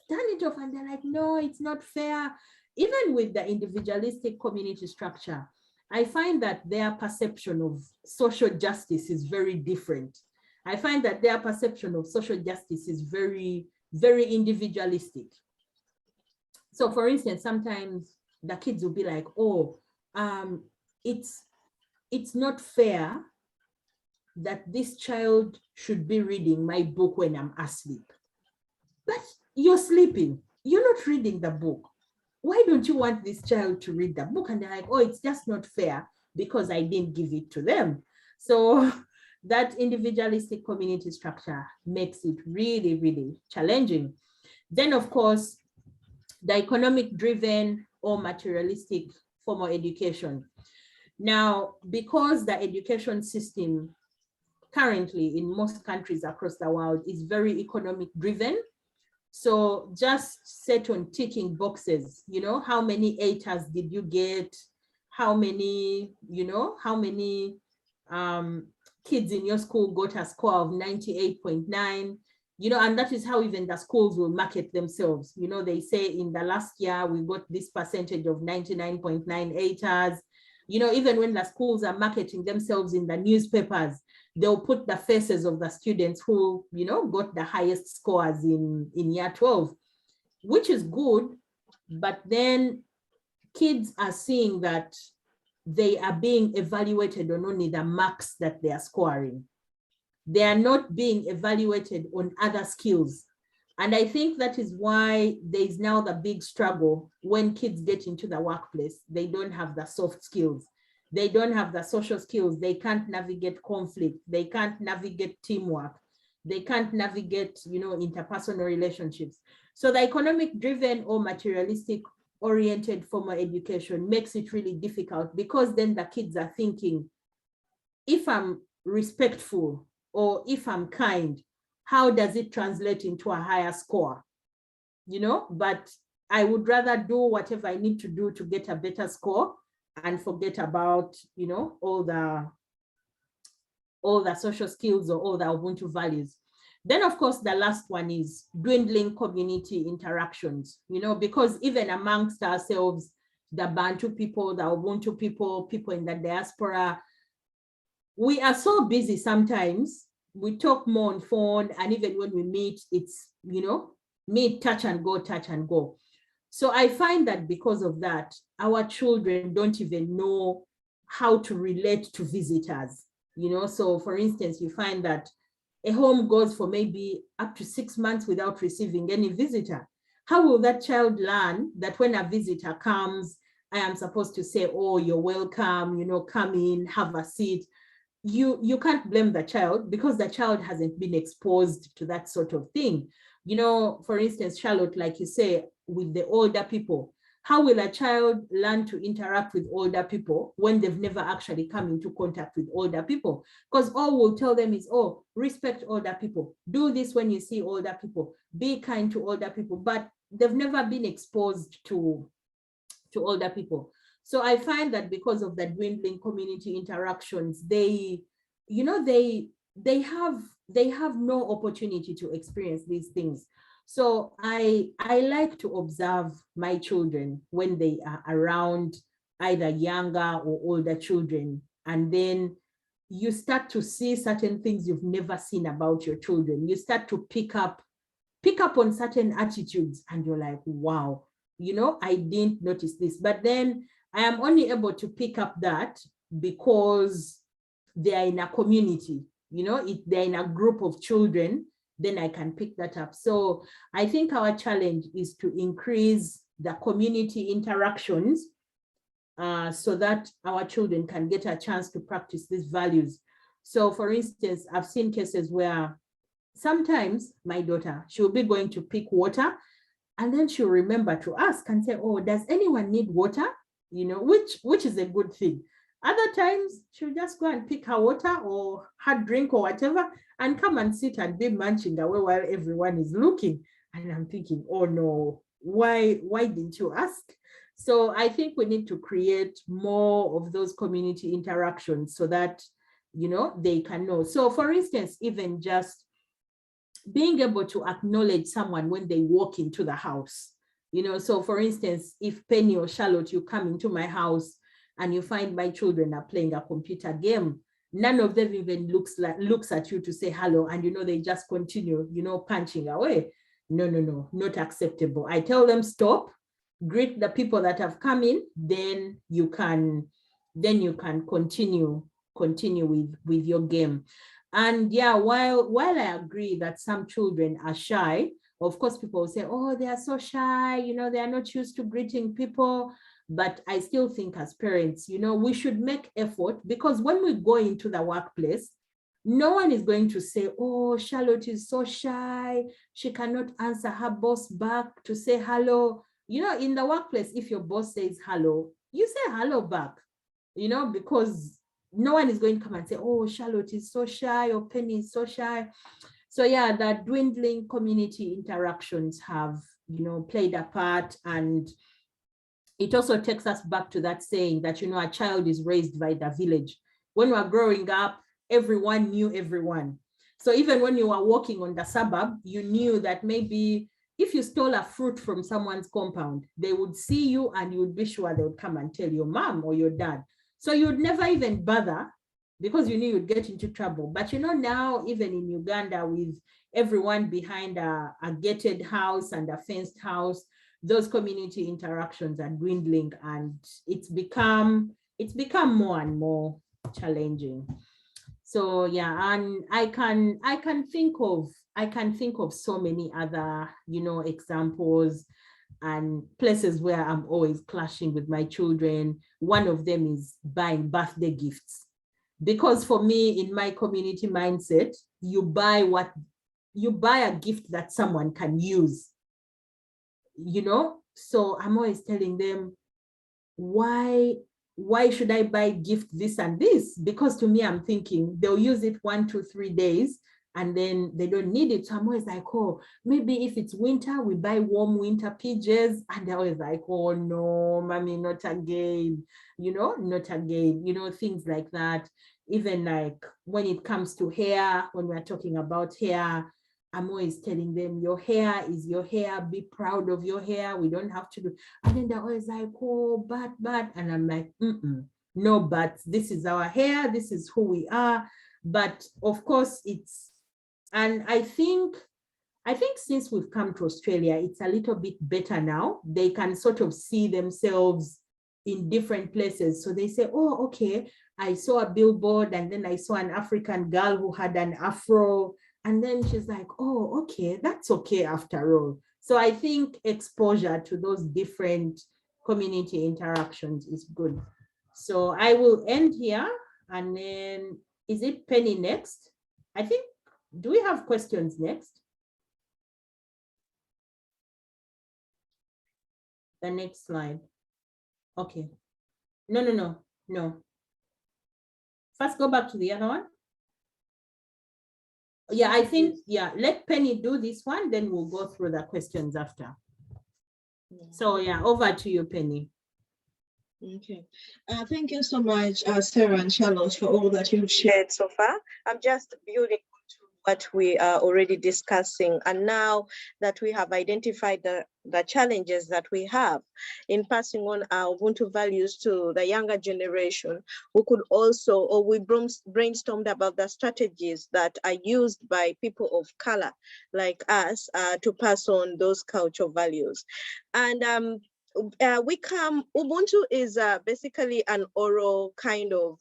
turn it off. And they're like, no, it's not fair. Even with the individualistic community structure, I find that their perception of social justice is very different. I find that their perception of social justice is very, very individualistic. So for instance, sometimes the kids will be like, oh, it's not fair that this child should be reading my book when I'm asleep. But you're sleeping, you're not reading the book. Why don't you want this child to read the book? And they're like, oh, it's just not fair because I didn't give it to them. So that individualistic community structure makes it really, really challenging. Then, of course, the economic driven or materialistic formal education. Now, because the education system currently in most countries across the world is very economic driven, so just set on ticking boxes, you know, how many ATAs did you get? How many, you know, how many kids in your school got a score of 98.9? You know, and that is how even the schools will market themselves. You know, they say in the last year, we got this percentage of 99.9 ATAs. You know, even when the schools are marketing themselves in the newspapers, they'll put the faces of the students who, you know, got the highest scores in year 12, which is good. But then kids are seeing that they are being evaluated on only the marks that they are scoring. They are not being evaluated on other skills. And I think that is why there is now the big struggle when kids get into the workplace. They don't have the soft skills. They don't have the social skills. They can't navigate conflict. They can't navigate teamwork. They can't navigate, you know, interpersonal relationships. So the economic driven or materialistic oriented formal education makes it really difficult, because then the kids are thinking, if I'm respectful or if I'm kind, how does it translate into a higher score? You know, but I would rather do whatever I need to do to get a better score and forget about, you know, all the social skills or all the Ubuntu values. Then, of course, the last one is dwindling community interactions, you know, because even amongst ourselves, the Bantu people, the Ubuntu people, people in the diaspora, we are so busy sometimes. We talk more on phone, and even when we meet, it's, you know, meet, touch and go, touch and go. So I find that because of that, our children don't even know how to relate to visitors, you know. So for instance, you find that a home goes for maybe up to 6 months without receiving any visitor. How will that child learn that when a visitor comes, I am supposed to say, oh, you're welcome, you know, come in, have a seat? You can't blame the child, because the child hasn't been exposed to that sort of thing. You know, for instance, Charlotte, like you say, with the older people, how will a child learn to interact with older people when they've never actually come into contact with older people? Because all we'll tell them is, oh, respect older people, do this when you see older people, be kind to older people, but they've never been exposed to older people. So I find that because of the dwindling community interactions, they, you know, they have no opportunity to experience these things. So I like to observe my children when they are around either younger or older children, and then you start to see certain things you've never seen about your children. You start to pick up on certain attitudes, and you're like, wow, you know, I didn't notice this. But then I am only able to pick up that because they are in a community, you know, if they're in a group of children, then I can pick that up. So I think our challenge is to increase the community interactions so that our children can get a chance to practice these values. So for instance, I've seen cases where sometimes my daughter, she'll be going to pick water, and then she'll remember to ask and say, oh, does anyone need water? You know, which is a good thing. Other times she'll just go and pick her water or her drink or whatever and come and sit and be munching away while everyone is looking. And I'm thinking, oh no, why didn't you ask? So I think we need to create more of those community interactions so that, you know, they can know. So for instance, even just being able to acknowledge someone when they walk into the house, you know. So for instance, if Penny or Charlotte, you come into my house and you find my children are playing a computer game, none of them even looks at you to say hello, and you know, they just continue, you know, punching away. no, no, no, not acceptable. I tell them stop, greet the people that have come in, then you can continue with your game. And yeah, while I agree that some children are shy, of course, people will say, oh, they are so shy, you know, they are not used to greeting people. But I still think as parents, you know, we should make effort, because when we go into the workplace, no one is going to say, oh, Charlotte is so shy, she cannot answer her boss back to say hello. You know, in the workplace, if your boss says hello, you say hello back, you know, because no one is going to come and say, oh, Charlotte is so shy, or Penny is so shy. So yeah, that dwindling community interactions have, you know, played a part. And it also takes us back to that saying that, you know, a child is raised by the village. When we were growing up, everyone knew everyone. So even when you were walking on the suburb, you knew that maybe if you stole a fruit from someone's compound, they would see you and you would be sure they would come and tell your mom or your dad. So you would never even bother, because you knew you'd get into trouble. But you know, now, even in Uganda, with everyone behind a gated house and a fenced house, those community interactions are dwindling, and it's become more and more challenging. So yeah, and I can think of so many other, you know, examples and places where I'm always clashing with my children. One of them is buying birthday gifts, because for me, in my community mindset, you buy a gift that someone can use, you know. So I'm always telling them, why should I buy gift this and this? Because to me, I'm thinking they'll use it 1, 2, 3 days and then they don't need it. So I'm always like, oh, maybe if it's winter, we buy warm winter PJs. And they're always like, oh no, mommy, not again, you know, not again, you know, things like that. Even like when it comes to hair, when we're talking about hair, I'm always telling them, your hair is your hair, be proud of your hair, we don't have to do. And then they're always like, oh, but, and I'm like, no, but this is our hair, this is who we are. But of course and I think since we've come to Australia, it's a little bit better now. They can sort of see themselves in different places. So they say, oh, okay, I saw a billboard and then I saw an African girl who had an afro. And then she's like, oh, okay, that's okay after all. So I think exposure to those different community interactions is good. So I will end here, and then is it Penny next? I think, do we have questions next? The next slide. Okay. No. First, go back to the other one. Yeah, I think, yeah, let Penny do this one, then we'll go through the questions after. So yeah, over to you, Penny. Okay. Thank you so much, Sarah and Charlotte, for all that you've shared so far. I'm just building what we are already discussing. And now that we have identified the challenges that we have in passing on our Ubuntu values to the younger generation, we could also, or we brainstormed about the strategies that are used by people of color like us to pass on those cultural values. And Ubuntu is basically an oral kind of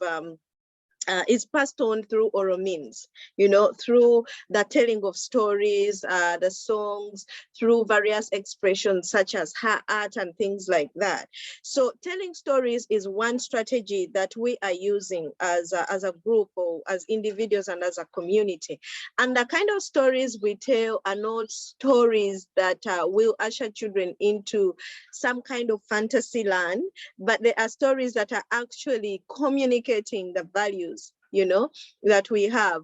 is passed on through oral means, you know, through the telling of stories, the songs, through various expressions such as her art and things like that. So telling stories is one strategy that we are using as a group or as individuals and as a community. And the kind of stories we tell are not stories that will usher children into some kind of fantasy land, but they are stories that are actually communicating the values, you know, that we have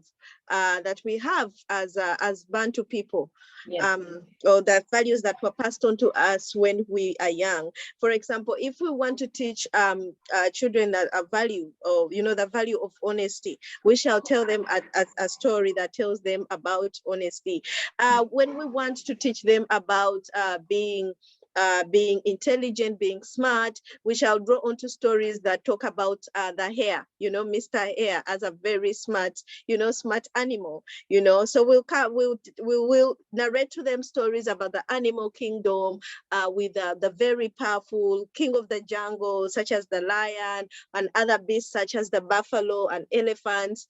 as Bantu people, yes. Or the values that were passed on to us when we are young. For example, if we want to teach children a value, or you know, the value of honesty, we shall tell them a story that tells them about honesty. When we want to teach them about being being intelligent, being smart. We shall draw onto stories that talk about the hare, Mr. Hare as a very smart, smart animal, So we'll narrate to them stories about the animal kingdom with the very powerful king of the jungle, such as the lion and other beasts such as the buffalo and elephants,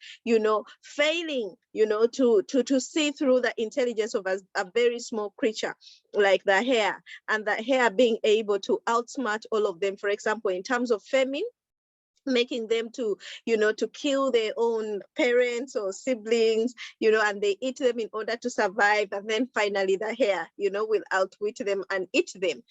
failing, to see through the intelligence of a very small creature like the hare, and the hare being able to outsmart all of them. For example, in terms of famine, making them to kill their own parents or siblings, and they eat them in order to survive. And then finally the hare, will outwit them and eat them,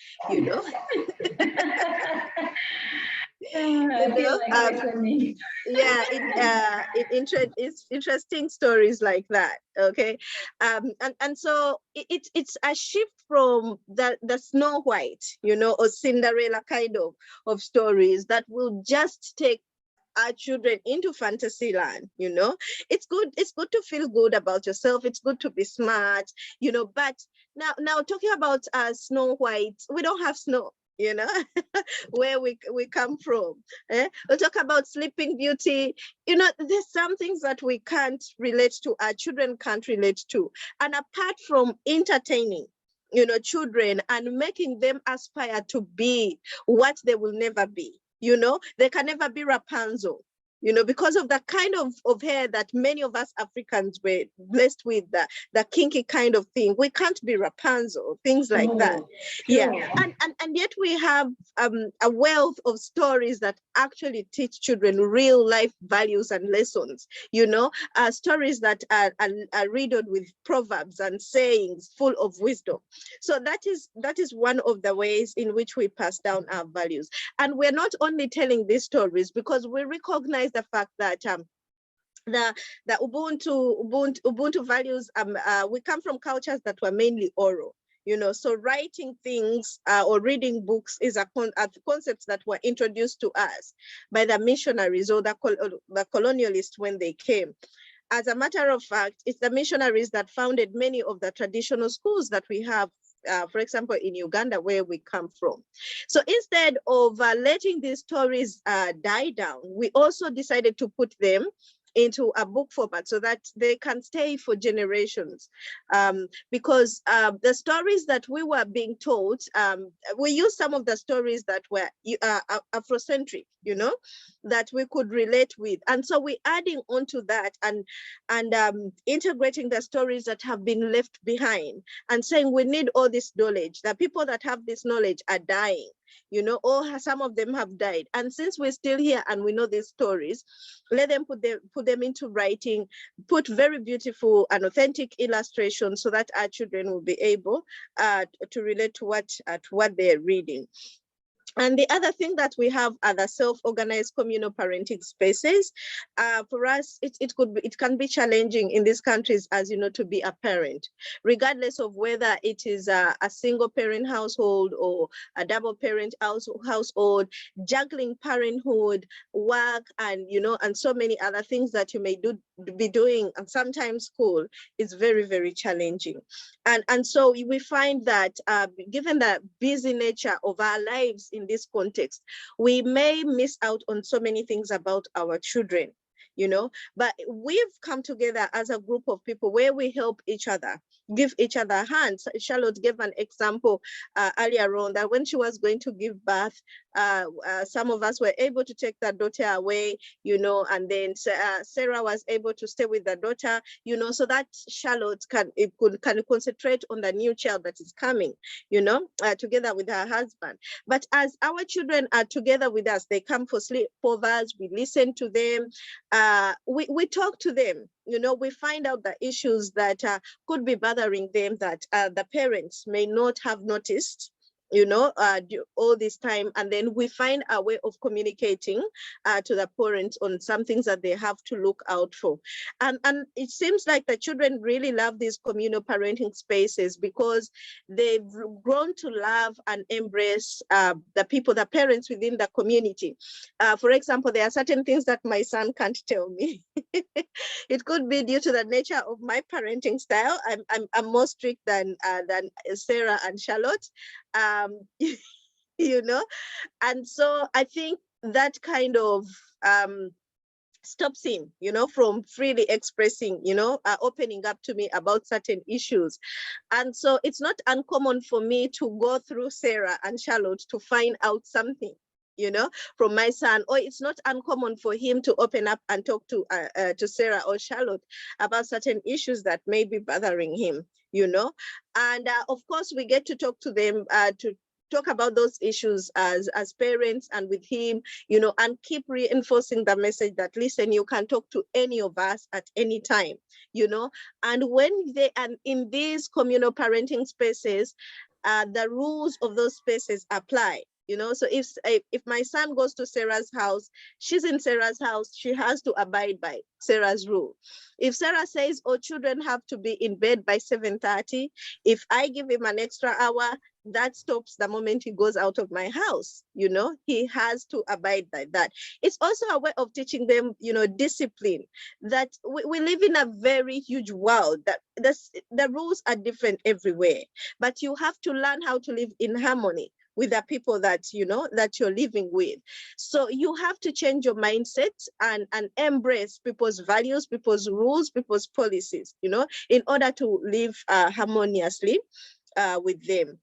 Yeah, it's interesting stories like that. Okay, and so it's a shift from the Snow White, or Cinderella kind of stories that will just take our children into fantasy land. It's good to feel good about yourself. It's good to be smart, but now talking about Snow White, we don't have snow, where we come from. We'll talk about Sleeping Beauty. There's some things that we can't relate to, our children can't relate to. And apart from entertaining, children and making them aspire to be what they will never be, they can never be Rapunzel. Because of the kind of hair that many of us Africans were blessed with, the kinky kind of thing. We can't be Rapunzel, things like that. Yeah, and yet we have a wealth of stories that actually teach children real life values and lessons, stories that are riddled with proverbs and sayings full of wisdom. So that is one of the ways in which we pass down our values. And we're not only telling these stories because we recognize the fact that the Ubuntu values, we come from cultures that were mainly oral. So writing things or reading books is a concepts that were introduced to us by the missionaries or the colonialists when they came. As a matter of fact, it's the missionaries that founded many of the traditional schools that we have, for example, in Uganda, where we come from. So instead of letting these stories die down, we also decided to put them into a book format so that they can stay for generations. Because the stories that we were being told, we used some of the stories that were Afrocentric, that we could relate with. And so we're adding onto that and integrating the stories that have been left behind and saying we need all this knowledge. The people that have this knowledge are dying, or some of them have died. And since we're still here and we know these stories, let them put them into writing, put very beautiful and authentic illustrations so that our children will be able to relate to what they're reading. And the other thing that we have are the self-organized communal parenting spaces. For us, it can be challenging in these countries, as you know, to be a parent, regardless of whether it is a single parent household or a double parent household, juggling parenthood, work, and and so many other things that you may be doing, and sometimes school is very, very challenging. And so we find that given the busy nature of our lives in this context, we may miss out on so many things about our children, but we've come together as a group of people where we help each other, give each other hands. Charlotte gave an example earlier on that when she was going to give birth, some of us were able to take the daughter away, and then Sarah was able to stay with the daughter, so that Charlotte can concentrate on the new child that is coming, together with her husband. But as our children are together with us, they come for sleepovers, we listen to them, we talk to them, we find out the issues that could be bothering them that the parents may not have noticed, all this time. And then we find a way of communicating to the parents on some things that they have to look out for. And it seems like the children really love these communal parenting spaces because they've grown to love and embrace the parents within the community. For example, there are certain things that my son can't tell me. It could be due to the nature of my parenting style. I'm more strict than Sarah and Charlotte. you know, and so I think that kind of stops him, you know, from freely expressing, you know, opening up to me about certain issues. And so it's not uncommon for me to go through Sarah and Charlotte to find out something, you know, from my son, or it's not uncommon for him to open up and talk to Sarah or Charlotte about certain issues that may be bothering him, you know. And of course, we get to talk to them, to talk about those issues as parents and with him, you know, and keep reinforcing the message that, listen, you can talk to any of us at any time, you know. And when they are in these communal parenting spaces, the rules of those spaces apply. You know, so if my son goes to Sarah's house, she's in Sarah's house, she has to abide by Sarah's rule. If Sarah says, oh, children have to be in bed by 7:30, if I give him an extra hour, that stops the moment he goes out of my house. You know, he has to abide by that. It's also a way of teaching them, you know, discipline, that we live in a very huge world, that the rules are different everywhere, but you have to learn how to live in harmony with the people that, you know, that you're living with. So you have to change your mindset and embrace people's values, people's rules, people's policies, you know, in order to live harmoniously with them.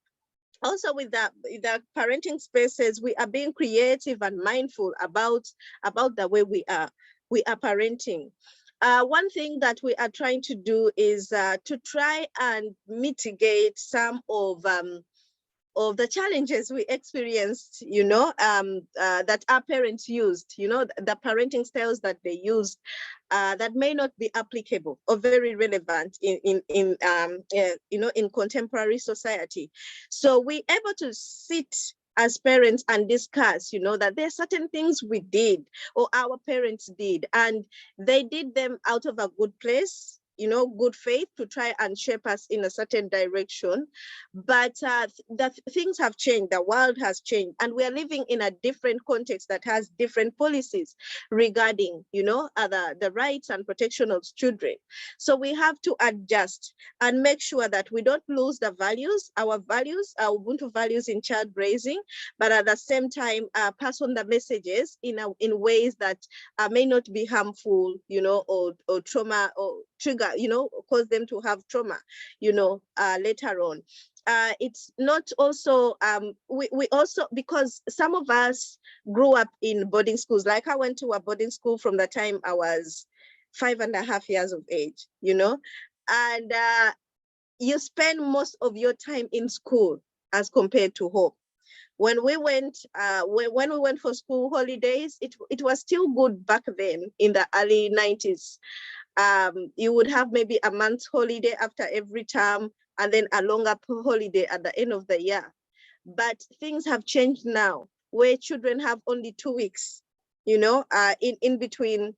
Also, with the parenting spaces, we are being creative and mindful about the way we are parenting. One thing that we are trying to do is to try and mitigate some of the challenges we experienced, you know, that our parents used, you know, the parenting styles that they used, that may not be applicable or very relevant in you know, in contemporary society. So we're able to sit as parents and discuss, you know, that there are certain things we did or our parents did, and they did them out of a good place, you know, good faith, to try and shape us in a certain direction. But things have changed, the world has changed, and we are living in a different context that has different policies regarding, you know, the rights and protection of children. So we have to adjust and make sure that we don't lose the values, our Ubuntu values in child raising, but at the same time pass on the messages in ways that may not be harmful, you know, or trauma, or trigger, you know, cause them to have trauma, you know, later on. It's not also, we also, because some of us grew up in boarding schools, like I went to a boarding school from the time I was 5.5 years of age, you know, and you spend most of your time in school as compared to home. When we went for school holidays, it was still good back then in the early 90s. You would have maybe a month's holiday after every term, and then a longer holiday at the end of the year. But things have changed now, where children have only 2 weeks, you know, in between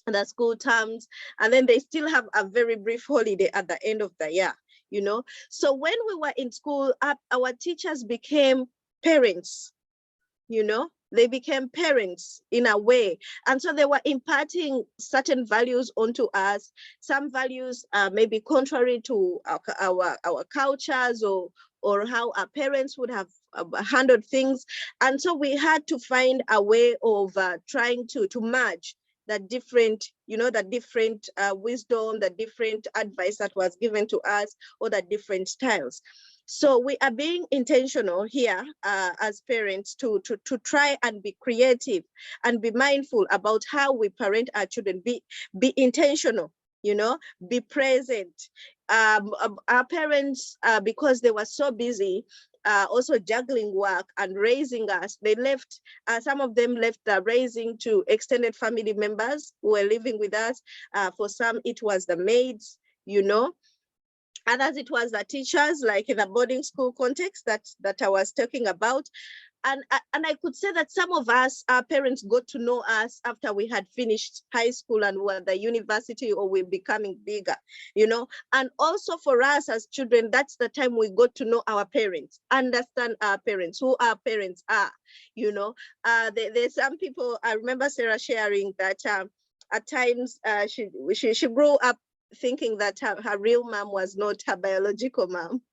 the school terms, and then they still have a very brief holiday at the end of the year, you know. So when we were in school, our teachers became parents, you know, they became parents in a way. And so they were imparting certain values onto us. Some values may be contrary to our cultures, or how our parents would have handled things. And so we had to find a way of trying to merge the different, you know, the different wisdom, the different advice that was given to us, or the different styles. So we are being intentional here as parents to try and be creative and be mindful about how we parent our children. Be intentional, you know, be present. Our parents, because they were so busy, also juggling work and raising us, they left, some of them left raising to extended family members who were living with us. For some, it was the maids, you know. Others, it was the teachers, like in the boarding school context that I was talking about. And I could say that some of us, our parents got to know us after we had finished high school and were at the university, or we're becoming bigger, you know. And also for us as children, that's the time we got to know our parents, understand our parents, who our parents are, you know. There's some people, I remember Sarah sharing that at times she grew up thinking that her real mom was not her biological mom,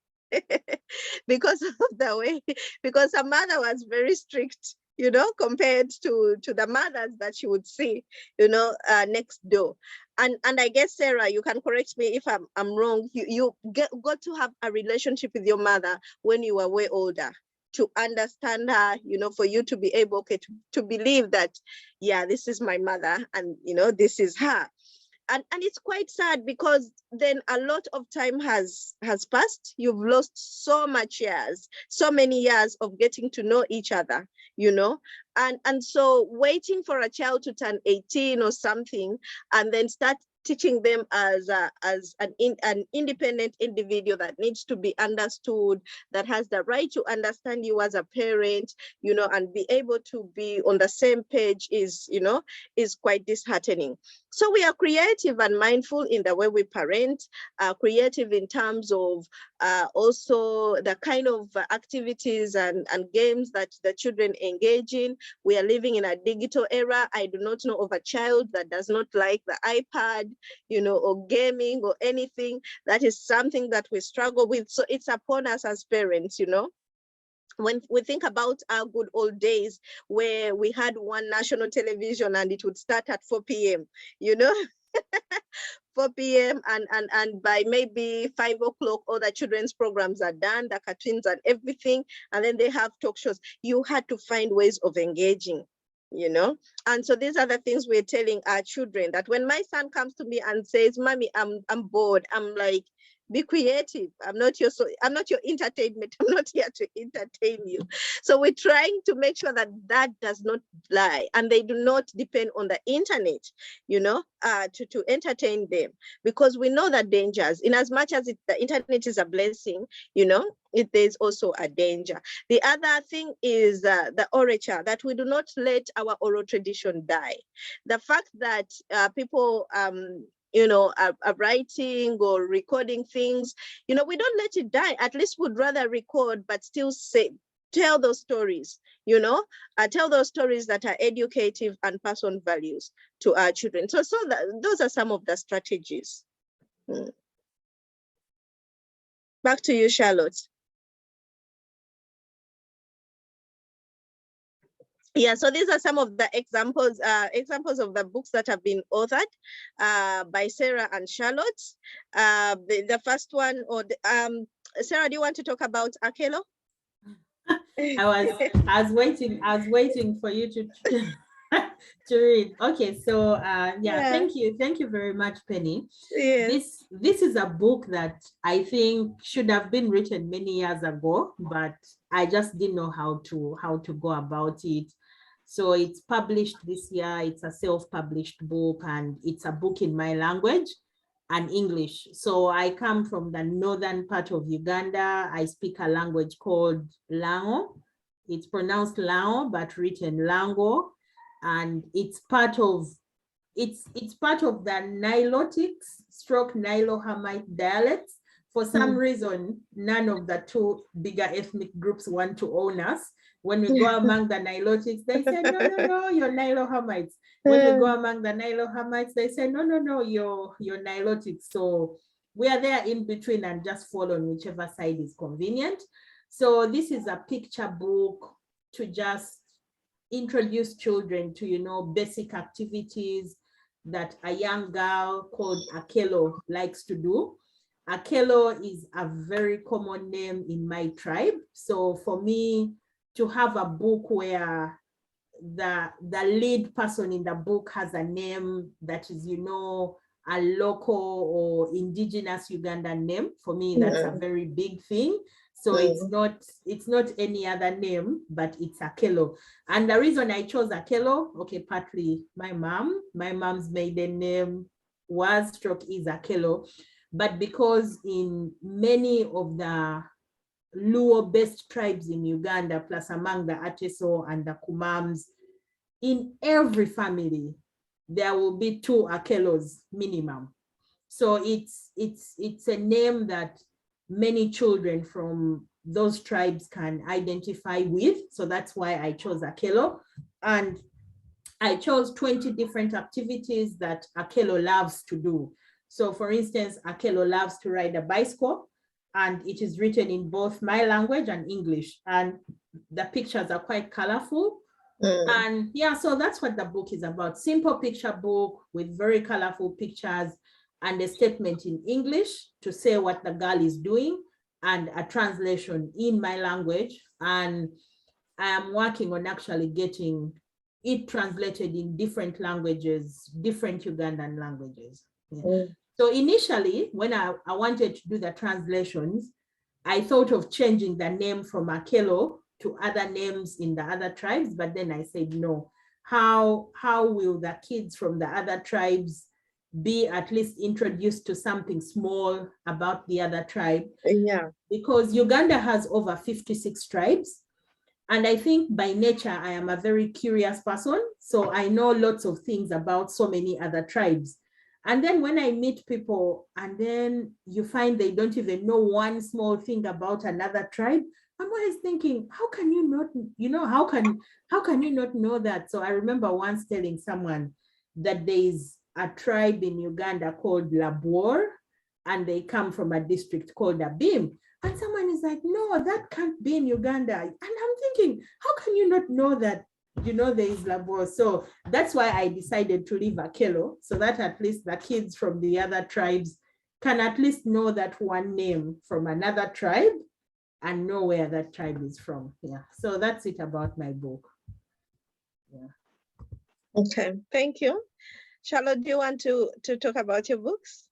because of the way, because her mother was very strict, you know, compared to the mothers that she would see, you know, next door. And I guess, Sarah, you can correct me if I'm wrong. You got to have a relationship with your mother when you were way older to understand her, you know, for you to be able, okay, to believe that, yeah, this is my mother and, you know, this is her. And it's quite sad because then a lot of time has passed. You've lost so many years of getting to know each other, you know. And so waiting for a child to turn 18 or something and then start teaching them as an independent individual that needs to be understood, that has the right to understand you as a parent, you know, and be able to be on the same page is, you know, is quite disheartening. So we are creative and mindful in the way we parent, creative in terms of also the kind of activities and games that the children engage in. We are living in a digital era. I do not know of a child that does not like the iPad, you know, or gaming or anything. That is something that we struggle with. So it's upon us as parents, you know. When we think about our good old days where we had one national television and it would start at 4 p.m., you know, 4 p.m. and by maybe 5 o'clock, all the children's programs are done, the cartoons and everything, and then they have talk shows. You had to find ways of engaging, you know. And so these are the things we're telling our children, that when my son comes to me and says, Mommy, I'm bored, I'm like, be creative. I'm not your entertainment. I'm not here to entertain you. So we're trying to make sure that that does not lie, and they do not depend on the internet, you know, to entertain them, because we know the dangers. In as much as the internet is a blessing, you know, there's also a danger. The other thing is the orature, that we do not let our oral tradition die. The fact that people you know, are writing or recording things, you know, we don't let it die. At least we'd rather record, but still tell those stories, you know, tell those stories that are educative and pass on values to our children. So those are some of the strategies. Back to you, Charlotte. Yeah, so these are some of the examples of the books that have been authored by Sarah and Charlotte. The first one, Sarah, do you want to talk about Akelo? I was waiting for you to to read. Okay, so yeah, thank you very much, Penny. Yes. This is a book that I think should have been written many years ago, but I just didn't know how to go about it. So it's published this year. It's a self-published book, and it's a book in my language and English. So I come from the northern part of Uganda. I speak a language called Lango. It's pronounced Lango, but written Lango. And it's part of the Nilotics / Nilo-Hamite dialects. For some reason, none of the two bigger ethnic groups want to own us. When we go among the Nilotics, they say, no, you're Nilo-Hamites. When we go among the Nilo-Hamites, they say, no, you're Nilotics. So we are there in between and just follow on whichever side is convenient. So this is a picture book to just introduce children to, you know, basic activities that a young girl called Akelo likes to do. Akelo is a very common name in my tribe. So for me to have a book where the lead person in the book has a name that is, you know, a local or indigenous Ugandan name, for me, that's a very big thing. So it's not any other name, but it's Akelo. And the reason I chose Akelo, okay, partly my mom's maiden name was / is Akelo, but because in many of the Luo-based tribes in Uganda, plus among the Ateso and the Kumams, in every family, there will be 2 Akelos minimum. So it's a name that many children from those tribes can identify with. So that's why I chose Akelo. And I chose 20 different activities that Akelo loves to do. So for instance, Akelo loves to ride a bicycle. and it is written in both my language and English, and the pictures are quite colorful. And yeah, so that's what the book is about. Simple picture book with very colorful pictures and a statement in English to say what the girl is doing and a translation in my language. And I am working on actually getting it translated in different languages, different Ugandan languages. Yeah. So initially, when I wanted to do the translations, I thought of changing the name from Akelo to other names in the other tribes, but then I said, no, how will the kids from the other tribes be at least introduced to something small about the other tribe? Yeah. Because Uganda has over 56 tribes. And I think by nature, I am a very curious person. So I know lots of things about so many other tribes. And then when I meet people and then you find they don't even know one small thing about another tribe, I'm always thinking, how can you not, how can you not know that? So I remember once telling someone that there is a tribe in Uganda called Labor, and they come from a district called Abim. And someone is like, no, that can't be in Uganda. And I'm thinking, how can you not know that, there is Labor? So that's why I decided to leave Akelo, so that at least the kids from the other tribes can at least know that one name from another tribe and know where that tribe is from. Yeah, so that's it about my book. Yeah. Okay, thank you. Charlotte, do you want to talk about your books?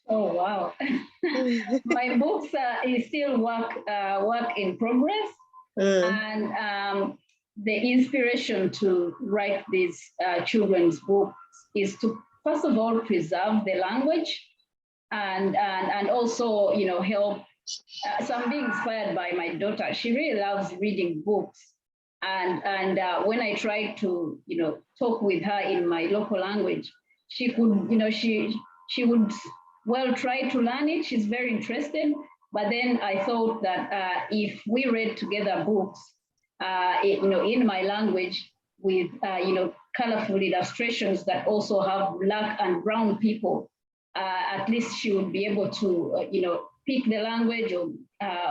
Oh, wow. My books is still work in progress. And the inspiration to write these children's books is to, first of all, preserve the language and also, help. So I'm being inspired by my daughter. She really loves reading books. And when I tried to, talk with her in my local language, she could, she would, well, try to learn it. She's very interested. But then I thought that if we read together books, in my language with, colorful illustrations that also have Black and brown people, at least she would be able to, pick the language or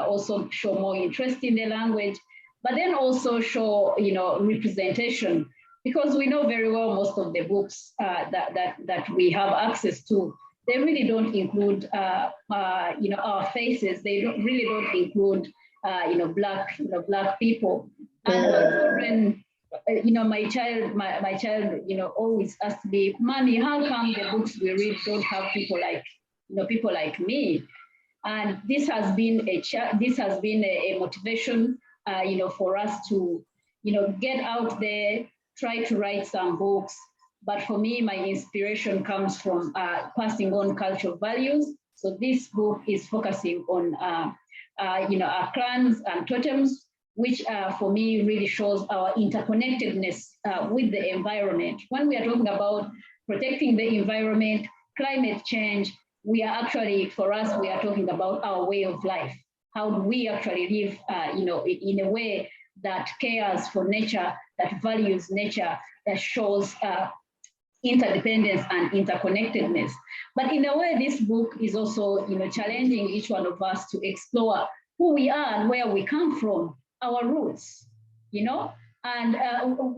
also show more interest in the language, but then also show, representation, because we know very well most of the books that we have access to, they really don't include, our faces. They really don't include, Black people. And children, my child, always asks me, Mommy, how come the books we read don't have people like me? And this has been a motivation, for us to, get out there, try to write some books. But for me, my inspiration comes from passing on cultural values. So this book is focusing on, our clans and totems, which for me really shows our interconnectedness with the environment. When we are talking about protecting the environment, climate change, we are actually, for us, we are talking about our way of life. How do we actually live, in a way that cares for nature, that values nature, that shows interdependence and interconnectedness. But in a way, this book is also, challenging each one of us to explore who we are and where we come from, our roots, and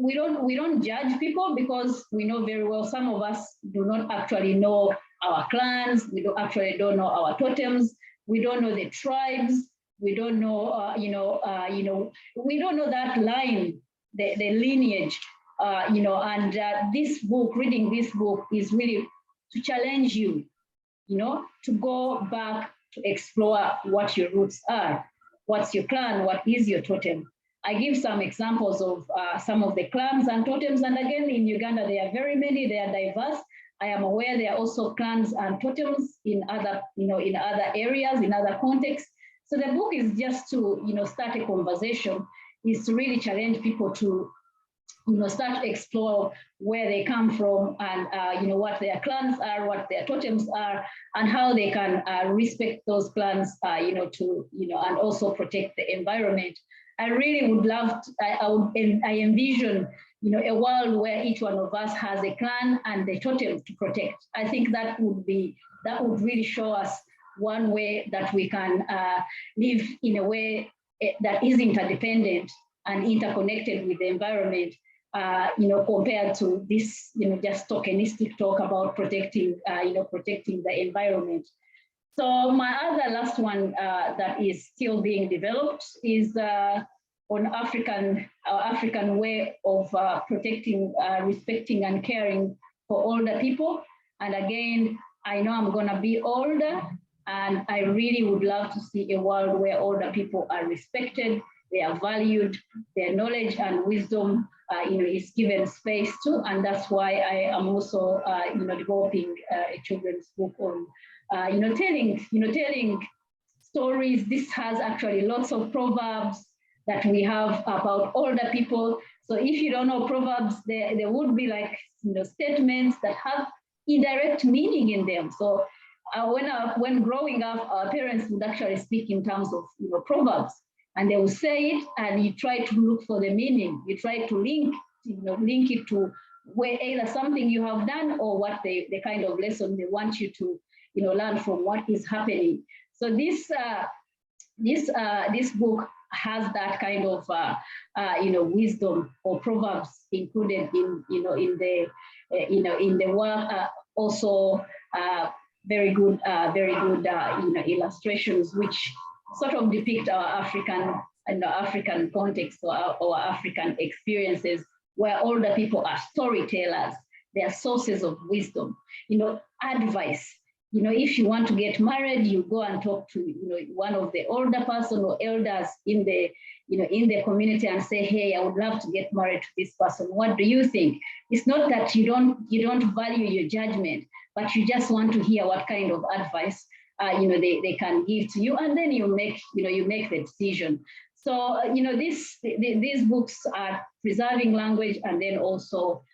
we don't judge people, because we know very well some of us do not actually know our clans, we don't know our totems, we don't know the tribes, we don't know, we don't know that line, the lineage, and reading this book is really to challenge you, to go back to explore what your roots are, what's your clan, what is your totem. I give some examples of some of the clans and totems, and again, in Uganda, there are very many, they are diverse. I am aware there are also clans and totems in other, in other areas, in other contexts. So the book is just to, start a conversation, is to really challenge people to, start to explore where they come from and, what their clans are, what their totems are, and how they can respect those clans, to, and also protect the environment. I really would love to, I envision, a world where each one of us has a clan and a totem to protect. I think that would really show us one way that we can live in a way that is interdependent and interconnected with the environment, compared to this, just tokenistic talk about protecting, protecting the environment. So my other last one that is still being developed is on African way of protecting, respecting and caring for older people. And again, I know I'm gonna be older, and I really would love to see a world where older people are respected, they are valued, their knowledge and wisdom is given space to, and that's why I am also developing a children's book on telling stories. This has actually lots of proverbs that we have about older people. So if you don't know proverbs, there would be like statements that have indirect meaning in them. So when growing up, our parents would actually speak in terms of proverbs, and they will say it, and you try to look for the meaning. You try to link it to where either something you have done or what the kind of lesson they want you to learn from what is happening. So this book has that kind of wisdom or proverbs included in the work. Also very good illustrations which sort of depict our African context or our African experiences, where older people are storytellers. They are sources of wisdom, advice. If you want to get married, you go and talk to one of the older person or elders in the community and say, hey, I would love to get married to this person. What do you think? It's not that you don't value your judgment, but you just want to hear what kind of advice they can give to you, and then you make the decision. So these books are preserving language and then also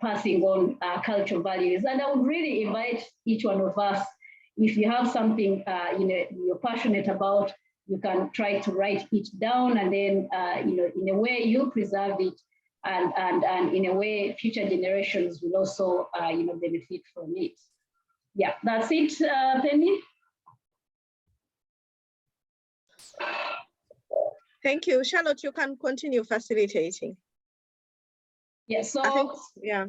passing on cultural values. And I would really invite each one of us, if you have something you're passionate about, you can try to write it down, and then in a way you preserve it, and in a way future generations will also benefit from it. Yeah, that's it, Penny. Thank you. Charlotte, you can continue facilitating. Yeah, so yeah.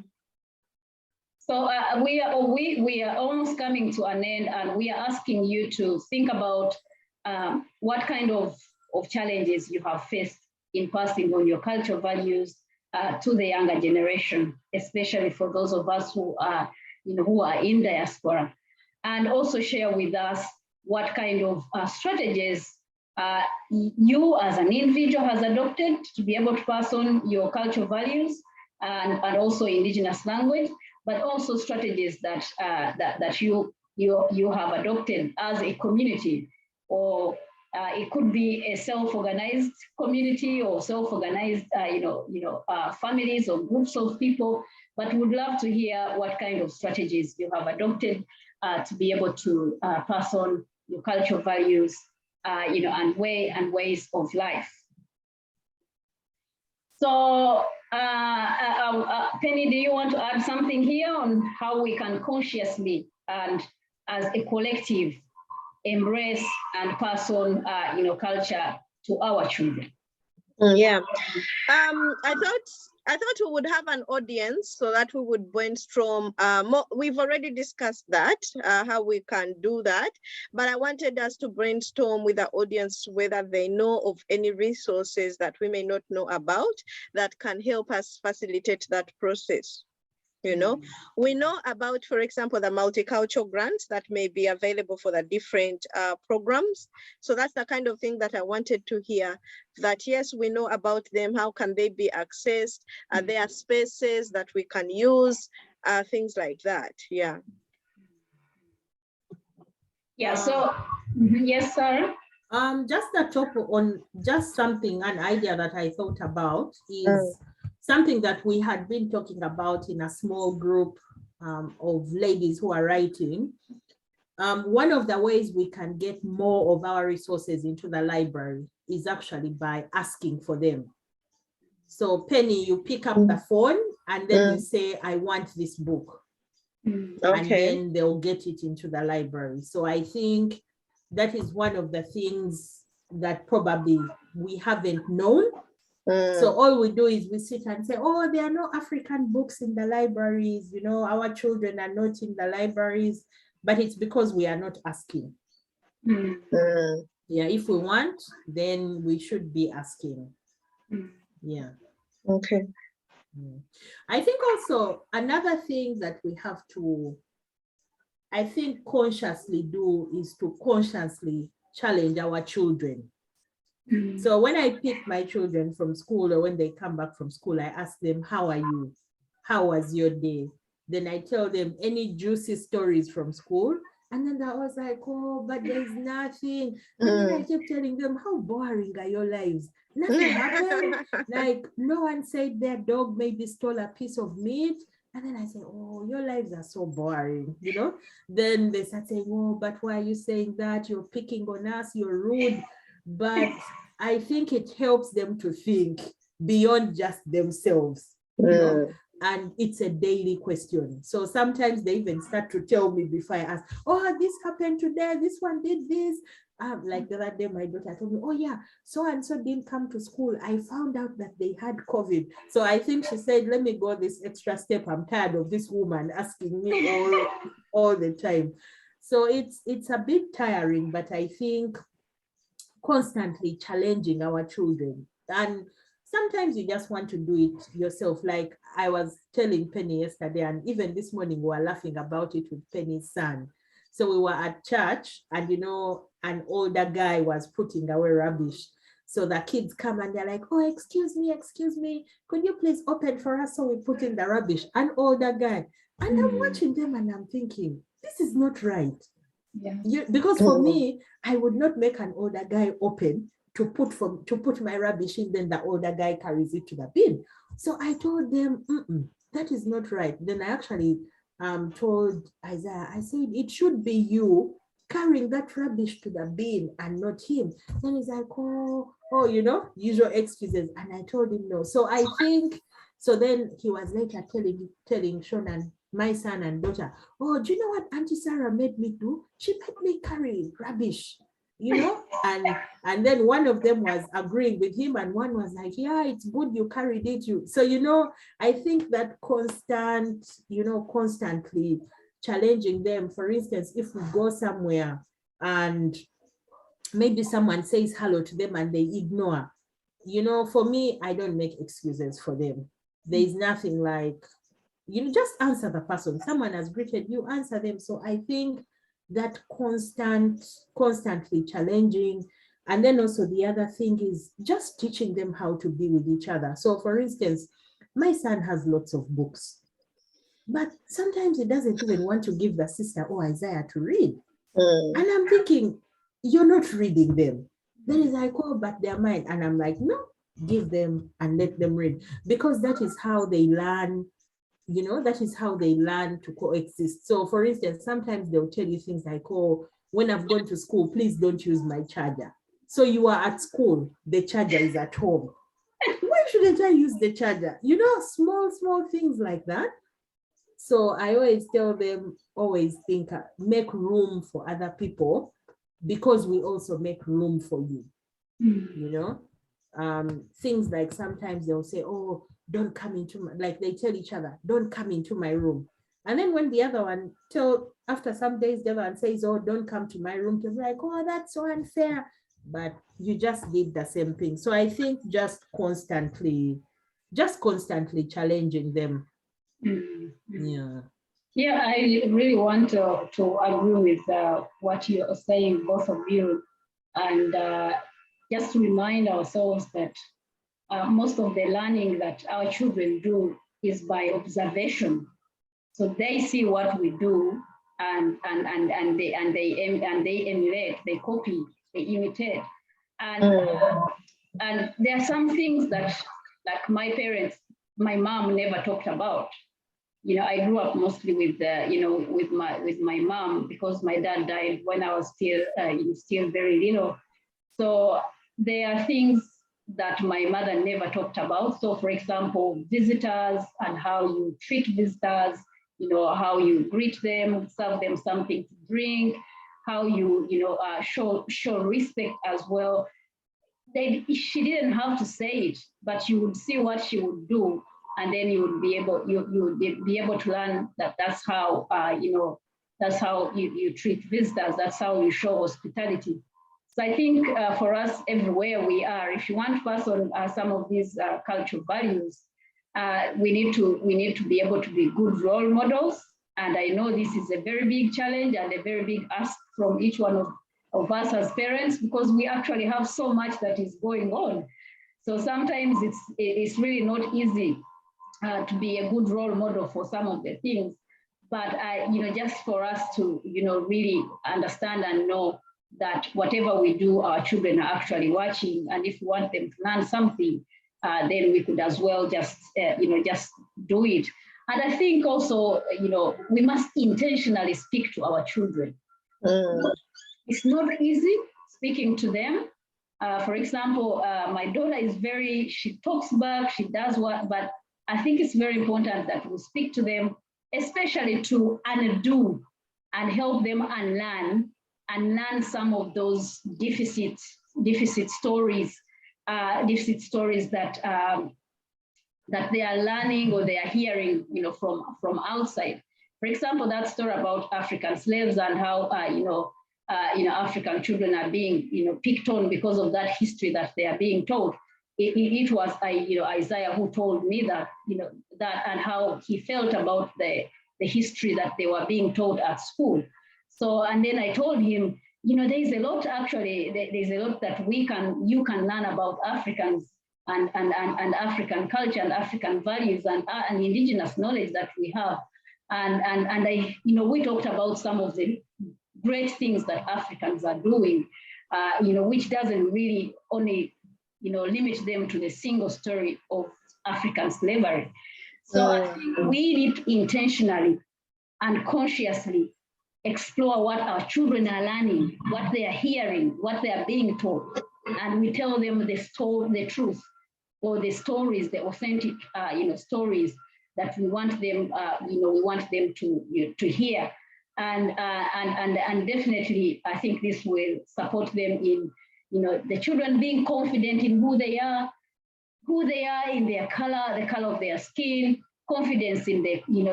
So we are almost coming to an end, and we are asking you to think about what kind of challenges you have faced in passing on your cultural values to the younger generation, especially for those of us who are in diaspora, and also share with us what kind of strategies you as an individual has adopted to be able to pass on your cultural values and also indigenous language, but also strategies that you have adopted as a community, or it could be a self-organized community or self-organized families or groups of people, but would love to hear what kind of strategies you have adopted to be able to pass on your cultural values and ways of life. So Penny, do you want to add something here on how we can consciously and as a collective embrace and pass on culture to our children? Yeah, I thought we would have an audience so that we would brainstorm. We've already discussed that, how we can do that, but I wanted us to brainstorm with the audience whether they know of any resources that we may not know about that can help us facilitate that process. We know about, for example, the multicultural grants that may be available for the different programs. So that's the kind of thing that I wanted to hear, that yes, we know about them. How can they be accessed? Are there spaces that we can use? Things like that, yeah. Yeah, so, yes, sir. Just a top on just something, an idea that I thought about is something that we had been talking about in a small group of ladies who are writing. One of the ways we can get more of our resources into the library is actually by asking for them. So Penny, you pick up the phone and then you say, I want this book. and Okay. then they'll get it into the library. So I think that is one of the things that probably we haven't known. So all we do is we sit and say, oh, there are no African books in the libraries, you know, our children are not in the libraries, but it's because we are not asking. Yeah, if we want, then we should be asking. Yeah. Okay. I think also another thing that we have to, I think, consciously do is to consciously challenge our children. So when I pick my children from school or when they come back from school, I ask them, how are you? How was your day? Then I tell them any juicy stories from school. And then I was like, oh, but there's nothing. And then I kept telling them, how boring are your lives? Nothing happened. Like no one said their dog maybe stole a piece of meat. And then I say, oh, your lives are so boring, you know? Then they start saying, oh, but why are you saying that? You're picking on us, you're rude. But I think it helps them to think beyond just themselves, you know? And it's a daily question. So sometimes they even start to tell me before I ask, oh, this happened today, this one did this. Like the other day, my daughter told me, oh yeah, so-and-so didn't come to school. I found out that they had COVID. So I think she said, let me go this extra step. I'm tired of this woman asking me all the time. So it's a bit tiring, but I think constantly challenging our children. And sometimes you just want to do it yourself. Like I was telling Penny yesterday, and even this morning we were laughing about it with Penny's son. So we were at church and, you know, an older guy was putting away rubbish. So the kids come and they're like, oh, excuse me, could you please open for us? So we put in the rubbish, an older guy. And I'm watching them and I'm thinking, this is not right. Yeah. Because for me, I would not make an older guy open to put my rubbish in, then the older guy carries it to the bin. So I told them, that is not right. Then I actually told Isaiah, I said, it should be you carrying that rubbish to the bin and not him. Then he's like, oh, you know, usual excuses. And I told him no. So I think, so then he was later telling Sean and my son and daughter, oh, do you know what Auntie Sarah made me do? She made me carry rubbish, you know? And then one of them was agreeing with him and one was like, yeah, it's good you carried it. So, you know, I think that constantly challenging them. For instance, if we go somewhere and maybe someone says hello to them and they ignore, you know, for me, I don't make excuses for them. There is nothing like, you just answer the person. Someone has greeted you, answer them. So I think that constantly challenging. And then also the other thing is just teaching them how to be with each other. So for instance, my son has lots of books, but sometimes he doesn't even want to give the sister or Isaiah to read. And I'm thinking, you're not reading them. Then he's like, oh, but they're mine. And I'm like, no, give them and let them read, because that is how they learn. You know, that is how they learn to coexist. So for instance, sometimes they'll tell you things like, oh, when I've gone to school, please don't use my charger. So you are at school, the charger is at home. Why shouldn't I use the charger? You know, small things like that. So I always tell them, always think, make room for other people, because we also make room for you, you know? Things like sometimes they'll say, oh, don't come into my, like they tell each other, don't come into my room. And then when the other one after some days, the other one says, oh, don't come to my room, they're like, oh, that's so unfair. But you just did the same thing. So I think just constantly challenging them. Yeah, I really want to agree with what you're saying, both of you, and just to remind ourselves that most of the learning that our children do is by observation. So they see what we do, and they emulate, they copy, they imitate, and there are some things that, like my mom never talked about. You know, I grew up mostly with with my mom, because my dad died when I was still very little. So there are things that my mother never talked about. So for example, visitors and how you treat visitors, how you greet them, serve them something to drink, how you, show respect as well. She didn't have to say it, but you would see what she would do, and then you would be able to learn that that's how, that's how you treat visitors, that's how you show hospitality. So I think for us, everywhere we are, if you want to pass on some of these cultural values, we need to be able to be good role models. And I know this is a very big challenge and a very big ask from each one of us as parents, because we actually have so much that is going on. So sometimes it's really not easy to be a good role model for some of the things. But just for us to really understand and know that whatever we do, our children are actually watching, and if we want them to learn something, then we could as well just just do it. And I think also we must intentionally speak to our children. It's not easy speaking to them. For example, my daughter is she talks back, she does what, but I think it's very important that we speak to them, especially to undo and help them unlearn and learn some of those deficit stories that that they are learning or they are hearing, from outside. For example, that story about African slaves and how African children are being picked on because of that history that they are being told. It was Isaiah who told me that that, and how he felt about the history that they were being taught at school. So, and then I told him, there's a lot there's a lot that you can learn about Africans and African culture and African values and indigenous knowledge that we have. And I, we talked about some of the great things that Africans are doing, which doesn't really only, limit them to the single story of African slavery. So I think we need to intentionally and consciously explore what our children are learning, what they are hearing, what they are being taught, and we tell them the truth, or the stories, the authentic, stories that we want them, to hear, and definitely, I think this will support them in, the children being confident in who they are in their color, the color of their skin, confidence in the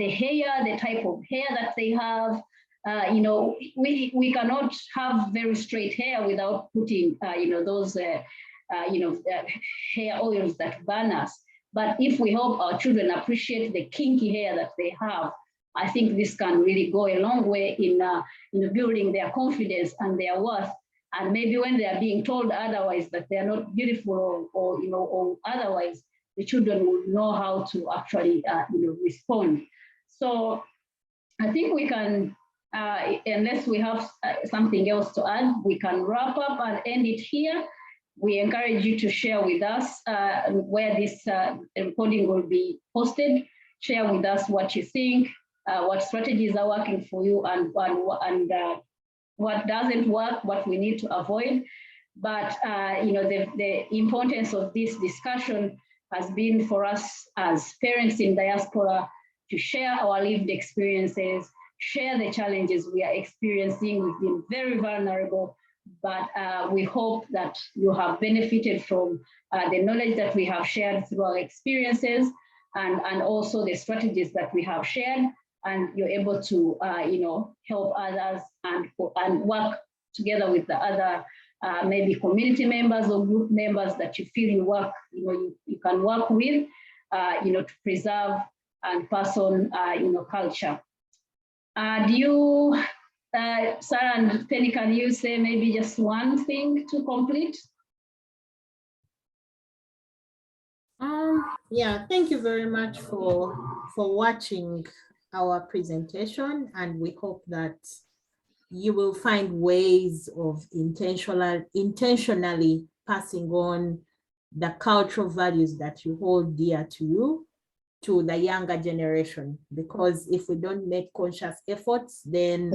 hair, the type of hair that they have. We cannot have very straight hair without putting, those, hair oils that burn us. But if we help our children appreciate the kinky hair that they have, I think this can really go a long way in building their confidence and their worth. And maybe when they are being told otherwise, that they are not beautiful or otherwise, the children will know how to actually respond. So I think we can, unless we have something else to add, we can wrap up and end it here. We encourage you to share with us where this recording will be posted. Share with us what you think, what strategies are working for you, and what doesn't work, what we need to avoid. But the importance of this discussion has been for us as parents in diaspora to share our lived experiences, share the challenges we are experiencing. We've been very vulnerable, but we hope that you have benefited from the knowledge that we have shared through our experiences, and also the strategies that we have shared, and you're able to help others and work together with the other maybe community members or group members that you feel you can work with, to preserve and pass on culture. Do you, Sarah and Penny, can you say maybe just one thing to complete? Yeah, thank you very much for watching our presentation, and we hope that you will find ways of intentionally passing on the cultural values that you hold dear to you to the younger generation, because if we don't make conscious efforts, then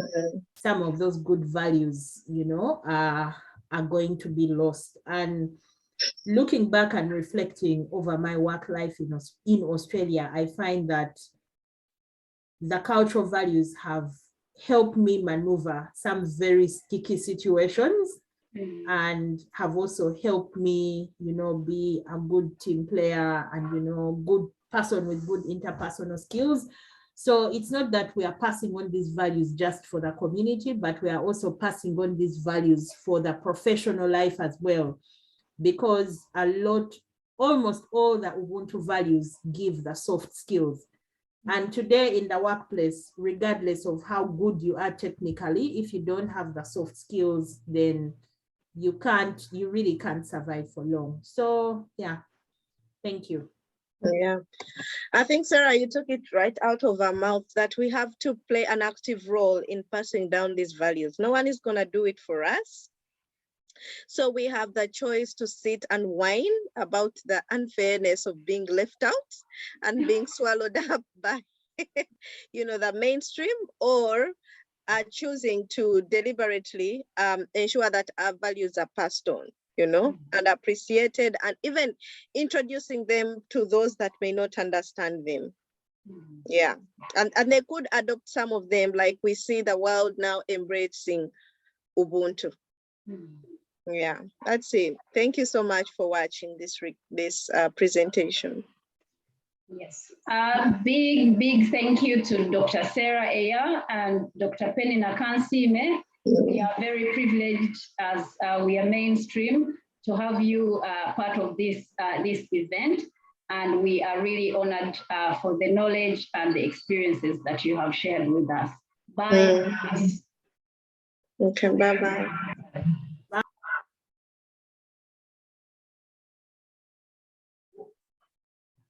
some of those good values, are going to be lost. And looking back and reflecting over my work life in Australia, I find that the cultural values have helped me maneuver some very sticky situations, and have also helped me, be a good team player and, good person with good interpersonal skills. So it's not that we are passing on these values just for the community, but we are also passing on these values for the professional life as well, because almost all the Ubuntu values give the soft skills. And today in the workplace, regardless of how good you are technically, if you don't have the soft skills, then you really can't survive for long. So yeah, thank you. Yeah, I think, Sarah, you took it right out of our mouth that we have to play an active role in passing down these values. No one is going to do it for us. So we have the choice to sit and whine about the unfairness of being left out and being swallowed up by, the mainstream, or choosing to deliberately ensure that our values are passed on, and appreciated, and even introducing them to those that may not understand them. Yeah, and they could adopt some of them, like we see the world now embracing Ubuntu. Yeah, that's it. Thank you so much for watching this presentation. Yes, big thank you to Dr. Sarah Eya and Dr. Penny Nakansime. We are very privileged as we are mainstream to have you part of this event, and we are really honored for the knowledge and the experiences that you have shared with us. Bye. Okay, bye-bye.